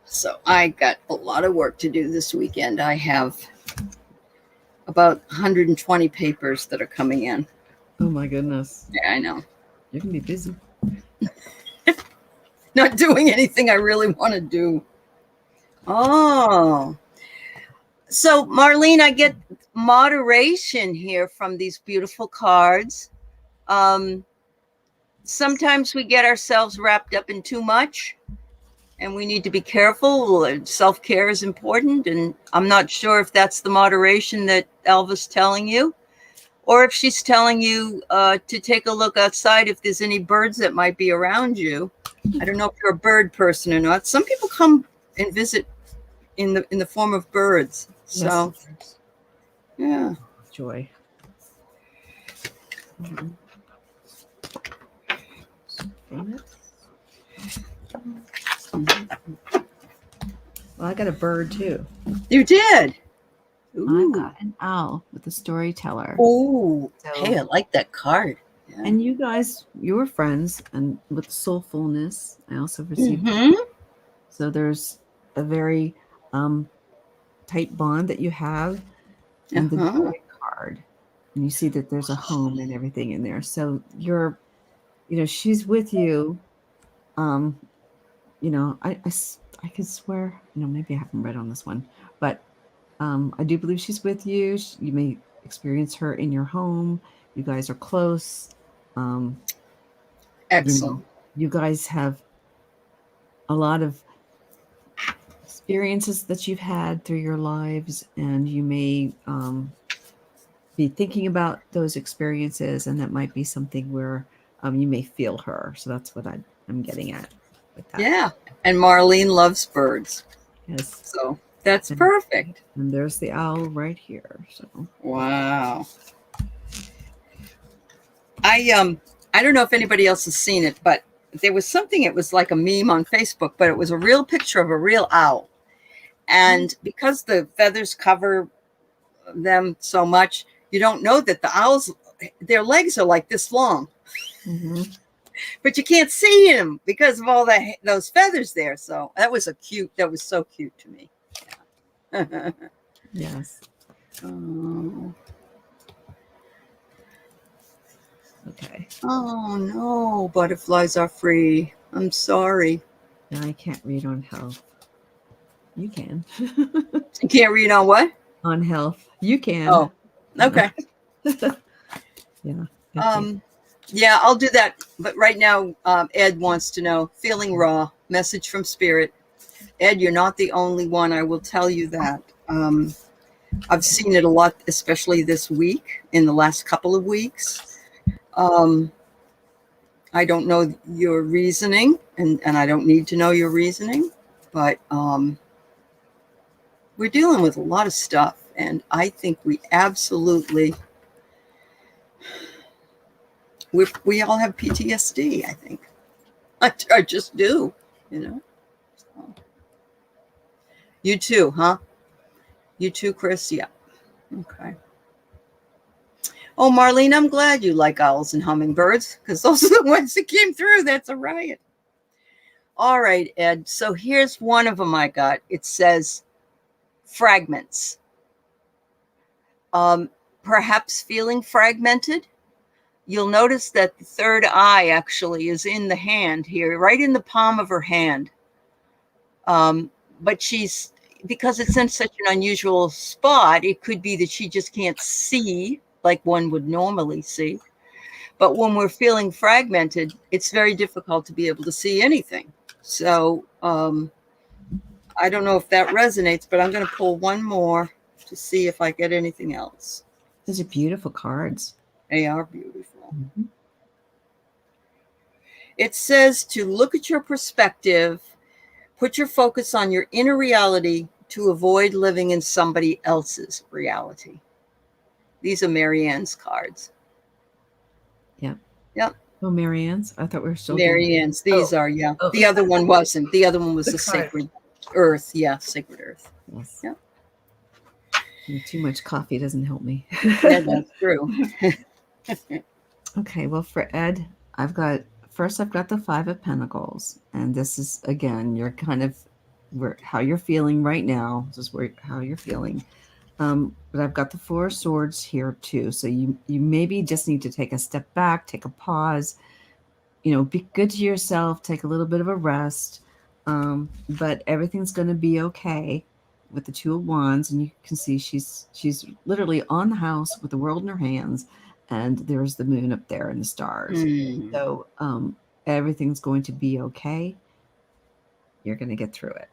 So I got a lot of work to do this weekend. I have about 120 papers that are coming in. Oh my goodness. Yeah, I know. You're going to be busy. Not doing anything I really want to do. Oh. So, Marlene, I get moderation here from these beautiful cards. Sometimes we get ourselves wrapped up in too much, and we need to be careful. Self-care is important, and I'm not sure if that's the moderation that Elva's telling you, or if she's telling you to take a look outside if there's any birds that might be around you. I don't know if you're a bird person or not. Some people come and visit in the form of birds. So, yes. Yeah. Joy. Mm-hmm. Well, I got a bird too. You did? Ooh. I got an owl with a storyteller. Oh, so, hey, I like that card. Yeah. And you guys, you were friends, and with soulfulness, I also received. So there's a very tight bond that you have, and the joy card, and you see that there's a home and everything in there. So you're, she's with you. I could swear, maybe I haven't read on this one, but I do believe she's with you. You may experience her in your home. You guys are close. Excellent. You guys have a lot of experiences that you've had through your lives, and you may be thinking about those experiences, and that might be something where you may feel her. So that's what I'm getting at with that. Yeah. And Marlene loves birds. Yes. So that's perfect. And there's the owl right here. So wow. I don't know if anybody else has seen it, but there was something, it was like a meme on Facebook, but it was a real picture of a real owl. And because the feathers cover them so much, you don't know that the owls, their legs are like this long. But you can't see him because of all those feathers there. So that was so cute to me. Yeah. Yes. Okay. Oh no, butterflies are free. I'm sorry. Now I can't read on health. You can. You can't read on what? On health. You can. Oh, okay. Yeah. I can't. Um, yeah, I'll do that. But right now, Ed wants to know, feeling raw, message from spirit. Ed, you're not the only one. I will tell you that. I've seen it a lot, especially this week, in the last couple of weeks. Um, I don't know your reasoning, and I don't need to know your reasoning, but we're dealing with a lot of stuff. And I think we absolutely, we all have PTSD, I think. I just do, you know. So, you too, huh? You too, Chris? Yeah. Okay. Oh, Marlene, I'm glad you like owls and hummingbirds because those are the ones that came through. That's a riot. All right, Ed. So here's one of them I got. It says fragments. Perhaps feeling fragmented. You'll notice that the third eye actually is in the hand here, right in the palm of her hand. But because it's in such an unusual spot, it could be that she just can't see like one would normally see. But when we're feeling fragmented, it's very difficult to be able to see anything. So I don't know if that resonates, but I'm going to pull one more to see if I get anything else. Those are beautiful cards. They are beautiful. Mm-hmm. It says to look at your perspective, put your focus on your inner reality to avoid living in somebody else's reality. These are Marianne's cards. Yep. Yep. Oh, Marianne's? I thought we were still doing Marianne's. These are, yeah. Oh. The other one wasn't. The other one was the card. sacred earth. Yeah, sacred earth. Yes. Yep. Too much coffee doesn't help me. Yeah, that's true. Okay, well, for Ed, I've got the Five of Pentacles, and this is again you're kind of how you're feeling right now. This is how you're feeling. But I've got the Four of Swords here too. So you maybe just need to take a step back, take a pause. Be good to yourself. Take a little bit of a rest. But everything's going to be okay. With the Two of Wands, and you can see she's literally on the house with the world in her hands, and there's the moon up there and the stars. So everything's going to be okay. You're going to get through it.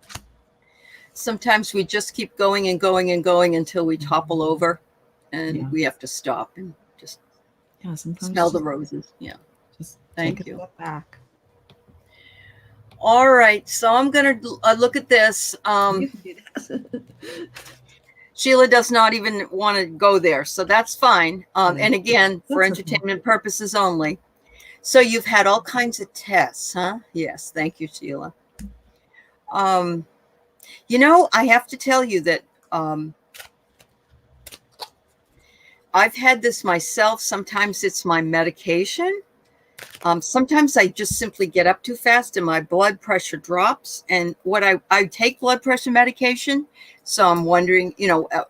Sometimes we just keep going and going and going until we topple over, and we have to stop and just smell the roses. Yeah. Just thank you. Step back. All right, so I'm going to look at this. Sheila does not even want to go there, so that's fine. And again, for entertainment purposes only. So you've had all kinds of tests, huh? Yes, thank you, Sheila. I have to tell you that I've had this myself. Sometimes it's my medication. Sometimes I just simply get up too fast and my blood pressure drops. And I take blood pressure medication. So I'm wondering,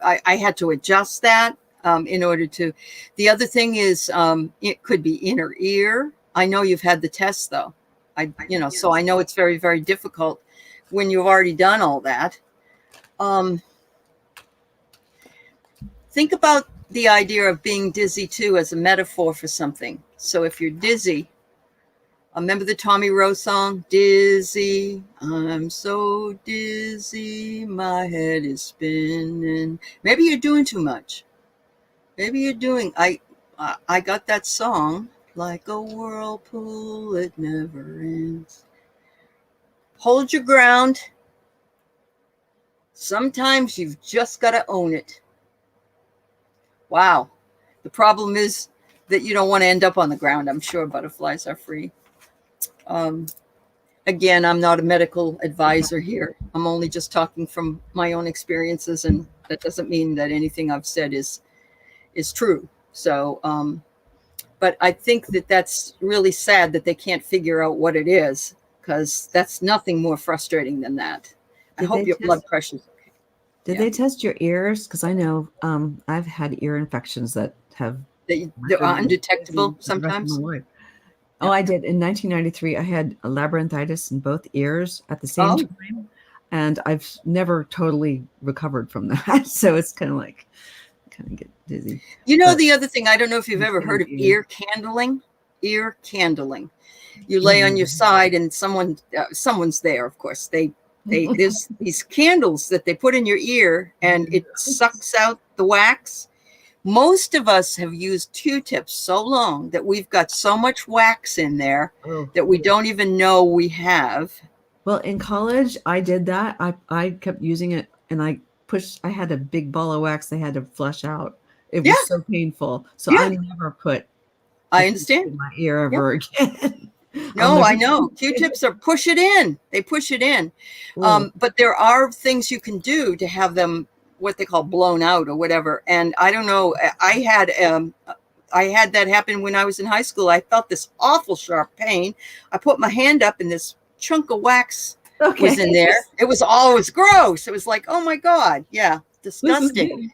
I had to adjust that in order to. The other thing is it could be inner ear. I know you've had the test though. So I know it's very, very difficult when you've already done all that. Think about the idea of being dizzy too as a metaphor for something. So if you're dizzy, remember the Tommy Rowe song, Dizzy, I'm so dizzy, my head is spinning. Maybe you're doing too much. Maybe you're doing, I got that song, like a whirlpool, it never ends. Hold your ground. Sometimes you've just got to own it. Wow. The problem is that you don't want to end up on the ground. I'm sure butterflies are free. Again, I'm not a medical advisor here. I'm only just talking from my own experiences, and that doesn't mean that anything I've said is true. So, but I think that that's really sad that they can't figure out what it is, because that's nothing more frustrating than that. I hope your blood pressure's okay. Did they test your ears? Because I know I've had ear infections that have My They're goodness, undetectable for the rest of my sometimes. life. Oh, Yeah. I did. In 1993, I had a labyrinthitis in both ears at the same Oh, time, and I've never totally recovered from that. So it's kind of get dizzy. But the other thing, I don't know if you've the ever heard same of ear. ear candling. Ear candling. You lay on your Mm. side, and someone's there. Of course, there's these candles that they put in your ear, and it sucks out the wax. Most of us have used Q-tips so long that we've got so much wax in there Oh, that we don't even know we have. well, in college, I did that. I kept using it, and I had a big ball of wax they had to flush out. It Yeah, was so painful. So yeah, I never put a I Q-tip understand. in my ear Yeah. ever again. I'll No, never I do know. it. Q-tips are push it in. They push it in. Oh, But there are things you can do to have them what they call blown out or whatever. And I don't know. I had that happen when I was in high school. I felt this awful sharp pain. I put my hand up and this chunk of wax was in okay. there. It was always gross. It was like, oh my God. Yeah. This is Disgusting. getting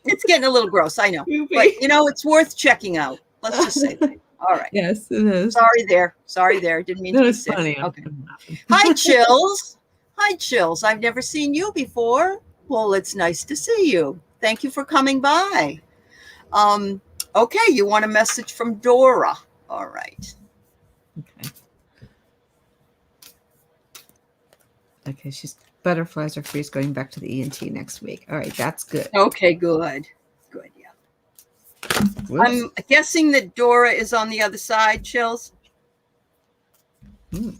It's getting a little gross. I know, but goofy. it's worth checking out. Let's just say that. All right. Yes, it is. Sorry there. Sorry there. Didn't mean to No, be it's sick. funny. Okay. I'm laughing. Hi, Chills. Hi, Chills. I've never seen you before. Well, it's nice to see you. Thank you for coming by. Um, okay, you want a message from Dora. All right. Okay. Okay, butterflies are freeze going back to the ENT next week. All right, that's good. Okay, good. Good, yeah. Whoops. I'm guessing that Dora is on the other side, Chills. Hmm.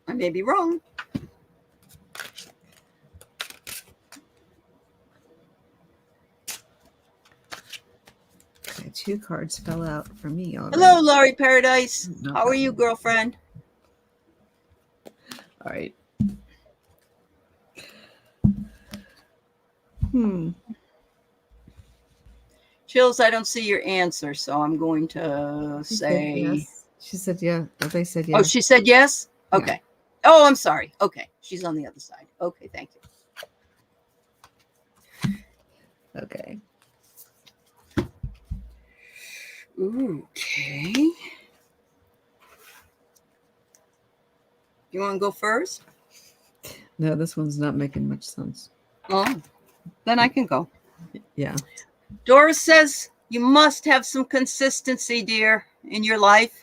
I may be wrong. Okay, 2 cards fell out for me already. Hello, Laurie Paradise. No How are you, problem. girlfriend? All right. Hmm. Chills, I don't see your answer, so I'm going to She said say. yes. She said yeah. Or they said Oh, yes. she said yes? Yeah. Okay. Oh, I'm sorry. Okay. She's on the other side. Okay, thank you. Okay. Okay. You want to go first? No, this one's not making much sense. Oh, then I can go. Yeah. Doris says you must have some consistency, dear, in your life.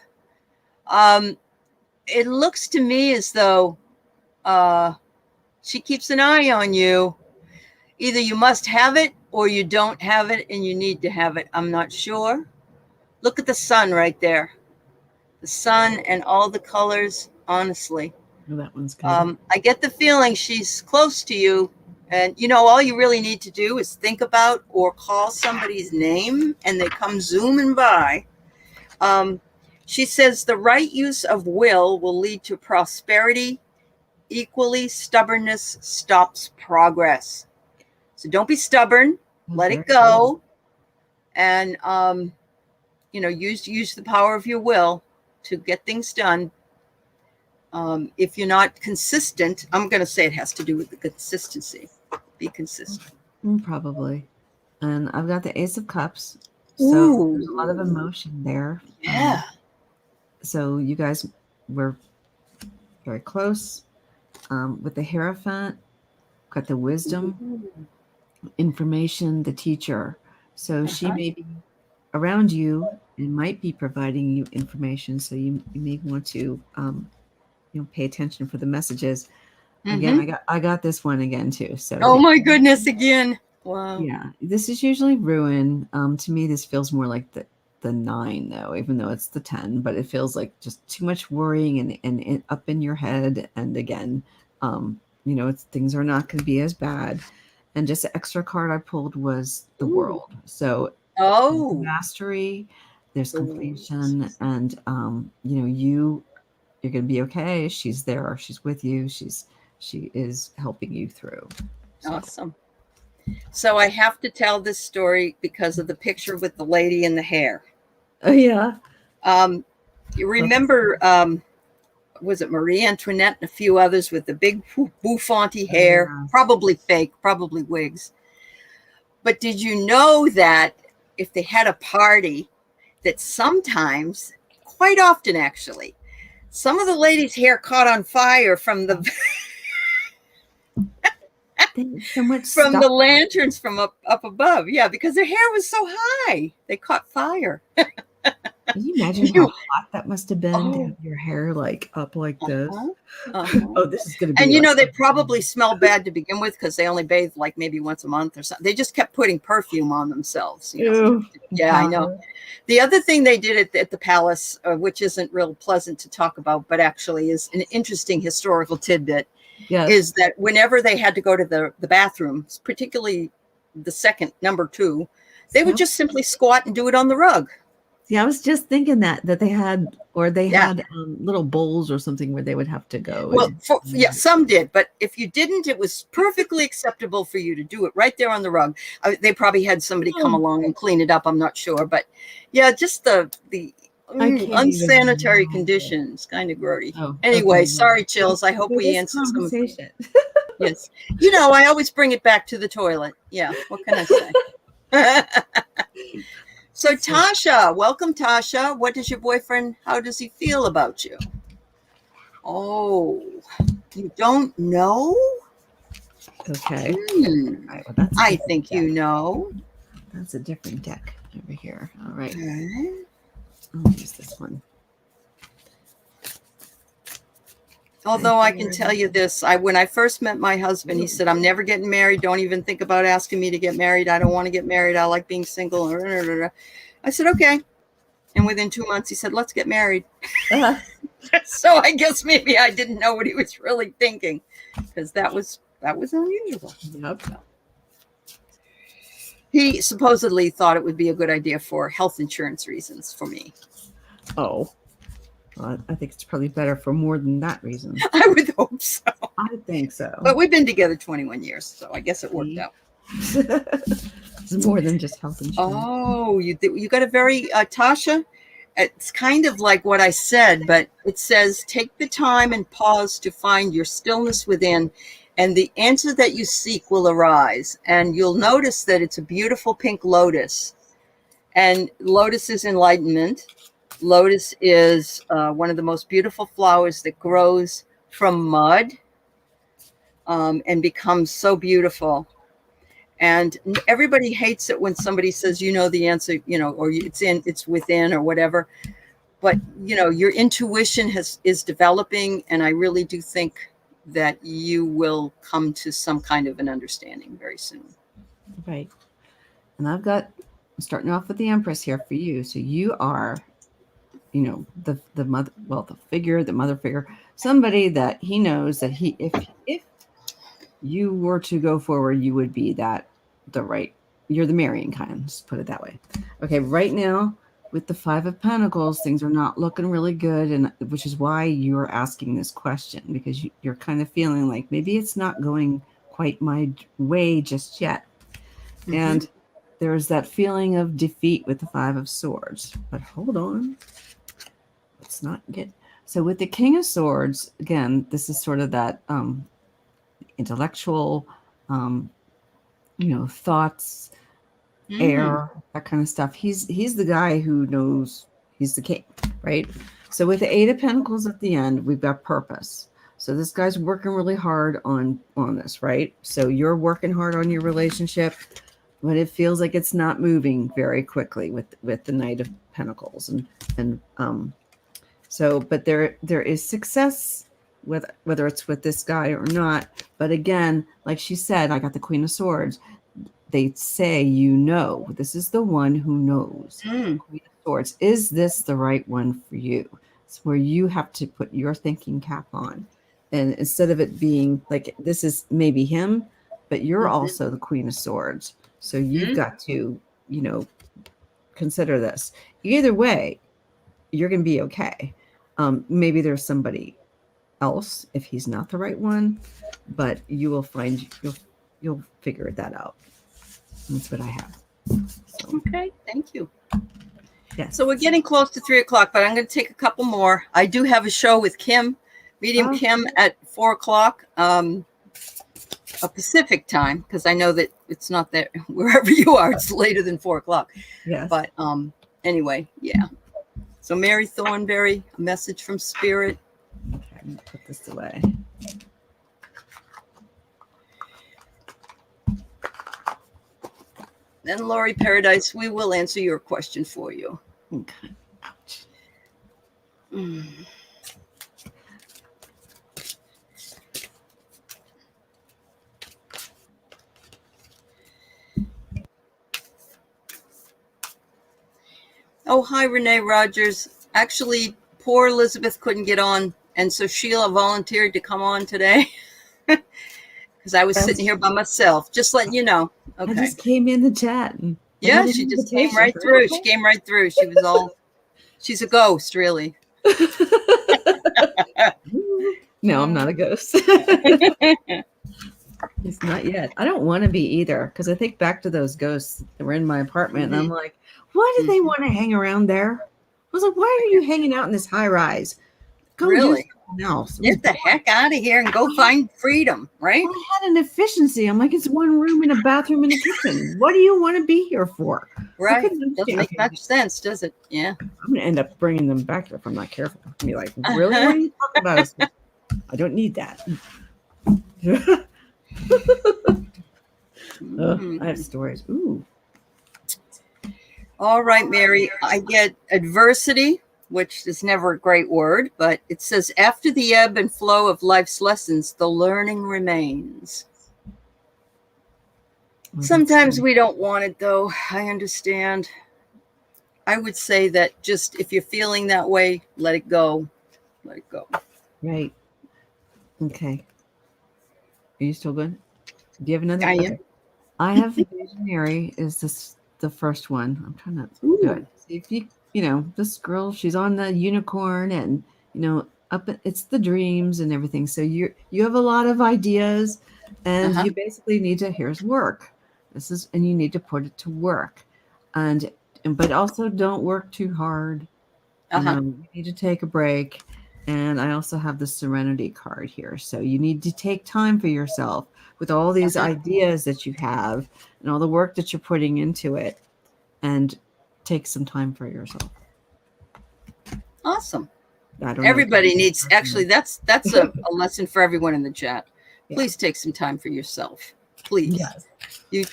It looks to me as though she keeps an eye on you. Either you must have it or you don't have it and you need to have it. I'm not sure. Look at the sun right there. The sun and all the colors, honestly. Oh, that one's good. I get the feeling she's close to you. And, all you really need to do is think about or call somebody's name and they come zooming by. She says the right use of will lead to prosperity. Equally, stubbornness stops progress. So don't be stubborn. Let Very it go. And, use the power of your will to get things done. If you're not consistent, I'm going to say it has to do with the consistency. Be consistent. Probably. And I've got the Ace of Cups. So Ooh. there's a lot of emotion there. Yeah. So you guys were very close. With the Hierophant, got the wisdom, information, the teacher. So she may be around you and might be providing you information. So you may want to pay attention for the messages. Again, I got this one again too. So Oh my goodness, again. Wow. yeah, this is usually ruin. To me, this feels more like the 9 though, even though it's the 10, but it feels like just too much worrying and up in your head. And again, things are not going to be as bad. And just the extra card I pulled was the World. So mastery, there's completion, and you're going to be okay. She's there. She's with you. She is helping you through. So. Awesome. So I have to tell this story because of the picture with the lady in the hair. Oh yeah. You remember, was it Marie Antoinette and a few others with the big bouffanty hair, probably fake, probably wigs. But did you know that if they had a party, that sometimes, quite often actually, some of the ladies' hair caught on fire from the So much from stuff. the lanterns from up above. Yeah, because their hair was so high, they caught fire. Can you imagine how hot that must have been to have your hair like up like this? Oh, this is going to be And like. they probably smell bad to begin with because they only bathe like maybe once a month or something. They just kept putting perfume on themselves. Ew, yeah, I know. The other thing they did at the palace, which isn't real pleasant to talk about, but actually is an interesting historical tidbit, is that whenever they had to go to the bathroom, particularly the second, number 2, they would just simply squat and do it on the rug. Yeah, I was just thinking that they had, or they had little bowls or something where they would have to go. Well, some did, but if you didn't, it was perfectly acceptable for you to do it right there on the rug. They probably had somebody come along and clean it up. I'm not sure, but yeah, just the unsanitary conditions, kind of grody. Anyway, sorry, Chills. I hope we answered some of it. Yes, I always bring it back to the toilet. Yeah, what can I say? So Tasha, welcome, Tasha. What does your boyfriend, how does he feel about you? Oh, you don't know? Okay. Right, well, I think you know. That's a different deck over here. All right. Okay. I'll use this one. Although I can tell you this, when I first met my husband, he said, I'm never getting married. Don't even think about asking me to get married. I don't want to get married. I like being single. I said, okay. And within 2 months, he said, let's get married. So I guess maybe I didn't know what he was really thinking, because that was unusual. Yep. He supposedly thought it would be a good idea for health insurance reasons for me. Oh. Well, I think it's probably better for more than that reason. I would hope so. I think so. But we've been together 21 years, so I guess it worked out. It's more than just health insurance. Oh, you got a very, Tasha, it's kind of like what I said, but it says, take the time and pause to find your stillness within, and the answer that you seek will arise. And you'll notice that it's a beautiful pink lotus. And lotus is enlightenment. Lotus is one of the most beautiful flowers that grows from mud and becomes so beautiful. And everybody hates it when somebody says, the answer, or it's within or whatever. But, your intuition is developing. And I really do think that you will come to some kind of an understanding very soon. Right. And I'm starting off with the Empress here for you. So you are, the mother, the mother figure, somebody that he knows that if you were to go forward, you would be you're the marrying kind, just put it that way. Okay, right now with the 5 of Pentacles, things are not looking really good, and which is why you're asking this question, because you're kind of feeling like maybe it's not going quite my way just yet. Mm-hmm. And there's that feeling of defeat with the 5 of Swords. But hold on. Let's not get... So with the King of Swords, again, this is sort of that intellectual, thoughts, air, that kind of stuff. He's the guy who knows he's the king, right? So with the 8 of Pentacles at the end, we've got purpose. So this guy's working really hard on this, right? So you're working hard on your relationship, but it feels like it's not moving very quickly with the Knight of Pentacles, but there is success with whether it's with this guy or not. But again, like she said, I got the Queen of Swords. They say, this is the one who knows. Queen of Swords, is this the right one for you? It's where you have to put your thinking cap on. And instead of it being like, this is maybe him, but you're also the Queen of Swords. So you've got to, consider this. Either way, you're going to be okay. Maybe there's somebody else if he's not the right one, but you will find, you'll figure that out. That's what I have. So. Okay, thank you. Yes. So we're getting close to 3 o'clock, but I'm going to take a couple more. I do have a show with Kim, Medium Kim, at 4 o'clock. a Pacific time, because I know that it's not that wherever you are, it's later than 4 o'clock. Yes. But anyway, yeah. So Mary Thornberry, a message from Spirit. Okay, I'm gonna put this away. Then Laurie Paradise, we will answer your question for you. Okay. Ouch. Oh, hi, Renee Rogers. Actually, poor Elizabeth couldn't get on, and so Sheila volunteered to come on today because I was sitting here by myself. Just letting you know. Okay. I just came in the chat. And yeah, she just came right through. Okay. She came right through. She was all. She's a ghost, really. No, I'm not a ghost. It's not yet. I don't want to be either, because I think back to those ghosts that were in my apartment, and I'm like, why do they want to hang around there? I was like, why are you hanging out in this high rise? Go do something else. Get the heck out of here and go find freedom, right? I had an efficiency. I'm like, it's one room and a bathroom and a kitchen. What do you want to be here for? Right. Doesn't make much sense, does it? Yeah. I'm going to end up bringing them back here if I'm not careful. I'm be like, really? What are you talking about? I don't need that. I have stories. Ooh. All right, Mary. I get adversity, which is never a great word, but it says, after the ebb and flow of life's lessons, the learning remains. Sometimes we don't want it, though. I understand. I would say that just if you're feeling that way, let it go. Let it go. Right. Okay. Are you still good? Do you have another? I am. Okay. I have visionary. Is this the first one? I'm trying to do it. See if you know, this girl, she's on the unicorn, and it's the dreams and everything. So you have a lot of ideas, and you basically need to, here's work. And you need to put it to work, but also don't work too hard. You need to take a break. And I also have the Serenity card here. So you need to take time for yourself with all these ideas that you have and all the work that you're putting into it, and take some time for yourself. Awesome. Everybody needs, actually, that's a lesson for everyone in the chat. Please take some time for yourself. Please. Yes.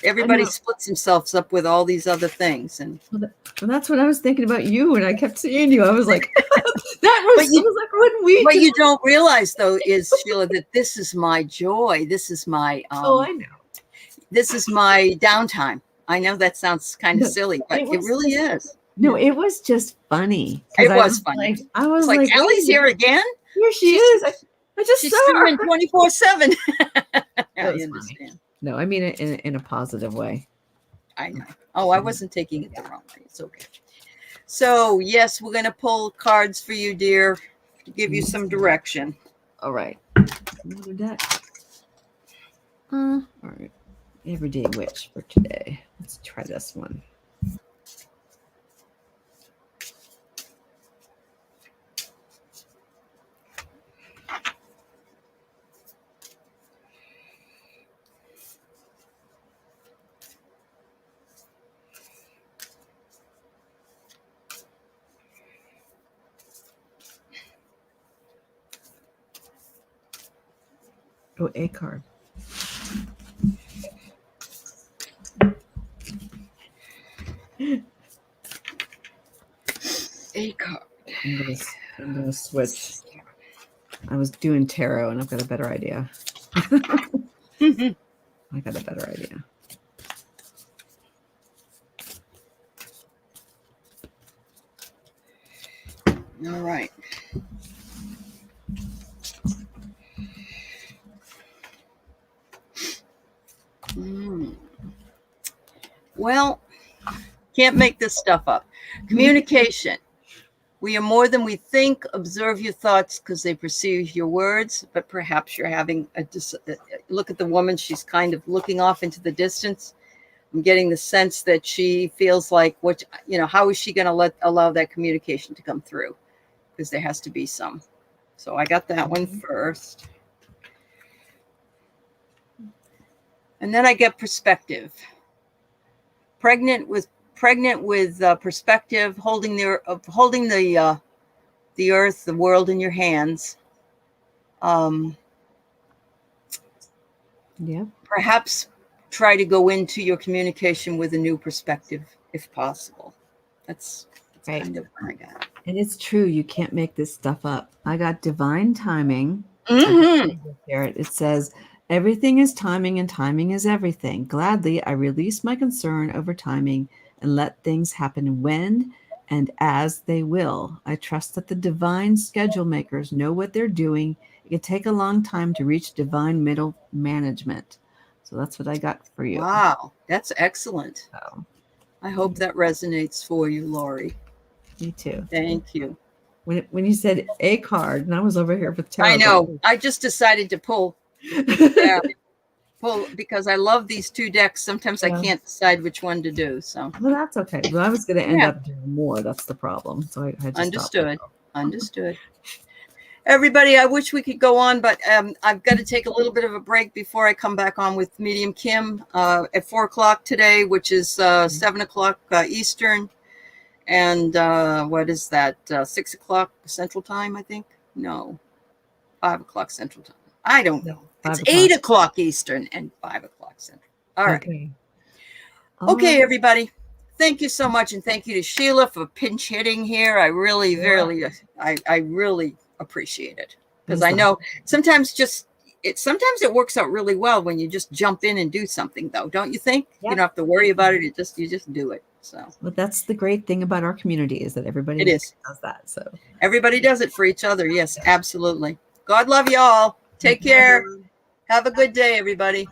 Everybody splits themselves up with all these other things. And that's what I was thinking about you when I kept seeing you. I was like, what you don't realize, though, is, Sheila, that this is my joy. This is my I know. This is my downtime. I know that sounds kind of silly, but it really is. No, it was just funny. It was funny. I was like Ellie's here again. Here she is. I just saw her 24/7. I understand. No, I mean it in a positive way. I know. Oh, I wasn't taking it the wrong way. It's okay. So, yes, we're going to pull cards for you, dear, to give you some direction. All right. Another deck. All right. Everyday Witch for today. Let's try this one. Oh, a card. A card. I'm gonna switch. I was doing tarot, and I've got a better idea. I got a better idea. All right. Well, can't make this stuff up. Communication. We are more than we think. Observe your thoughts because they perceive your words, but perhaps you're having look at the woman. She's kind of looking off into the distance. I'm getting the sense that she feels like, how is she going to allow that communication to come through? Because there has to be some. So I got that one first. And then I get perspective. Pregnant with perspective, holding the earth, the world in your hands. Yeah. Perhaps try to go into your communication with a new perspective, if possible. That's Right. kind of what I got. And it's true. You can't make this stuff up. I got divine timing. Mm-hmm. It says, everything is timing and timing is everything. Gladly, I release my concern over timing and let things happen when and as they will. I trust that the divine schedule makers know what they're doing. It can take a long time to reach divine middle management. So that's what I got for you. Wow, that's excellent. So, I hope that resonates for you, Lori. me too. Thank you. When you said a card, and I was over here with tarot. I know. I just decided to pull. Yeah, pull because I love these two decks. Sometimes I Yeah. can't decide which one to do. So Well, that's okay. Well, I was going to end Yeah. up doing more. That's the problem. So I had to understood. stop. Understood. Everybody, I wish we could go on, but I've got to take a little bit of a break before I come back on with Medium Kim at 4:00 today, which is 7:00 Eastern. And what is that? 6:00 Central Time, I think. No, 5:00 Central Time. I don't know. It's 8:00 Eastern and 5:00 Central. All right. Okay. Okay, everybody. Thank you so much, and thank you to Sheila for pinch hitting here. I really, I really appreciate it, because I know sometimes it works out really well when you just jump in and do something, though, don't you think? Yep. You don't have to worry about it. You just do it. So, well, that's the great thing about our community is that everybody does that. So everybody does it for each other. Yes, absolutely. God love you all. Take care. Have a good day, everybody.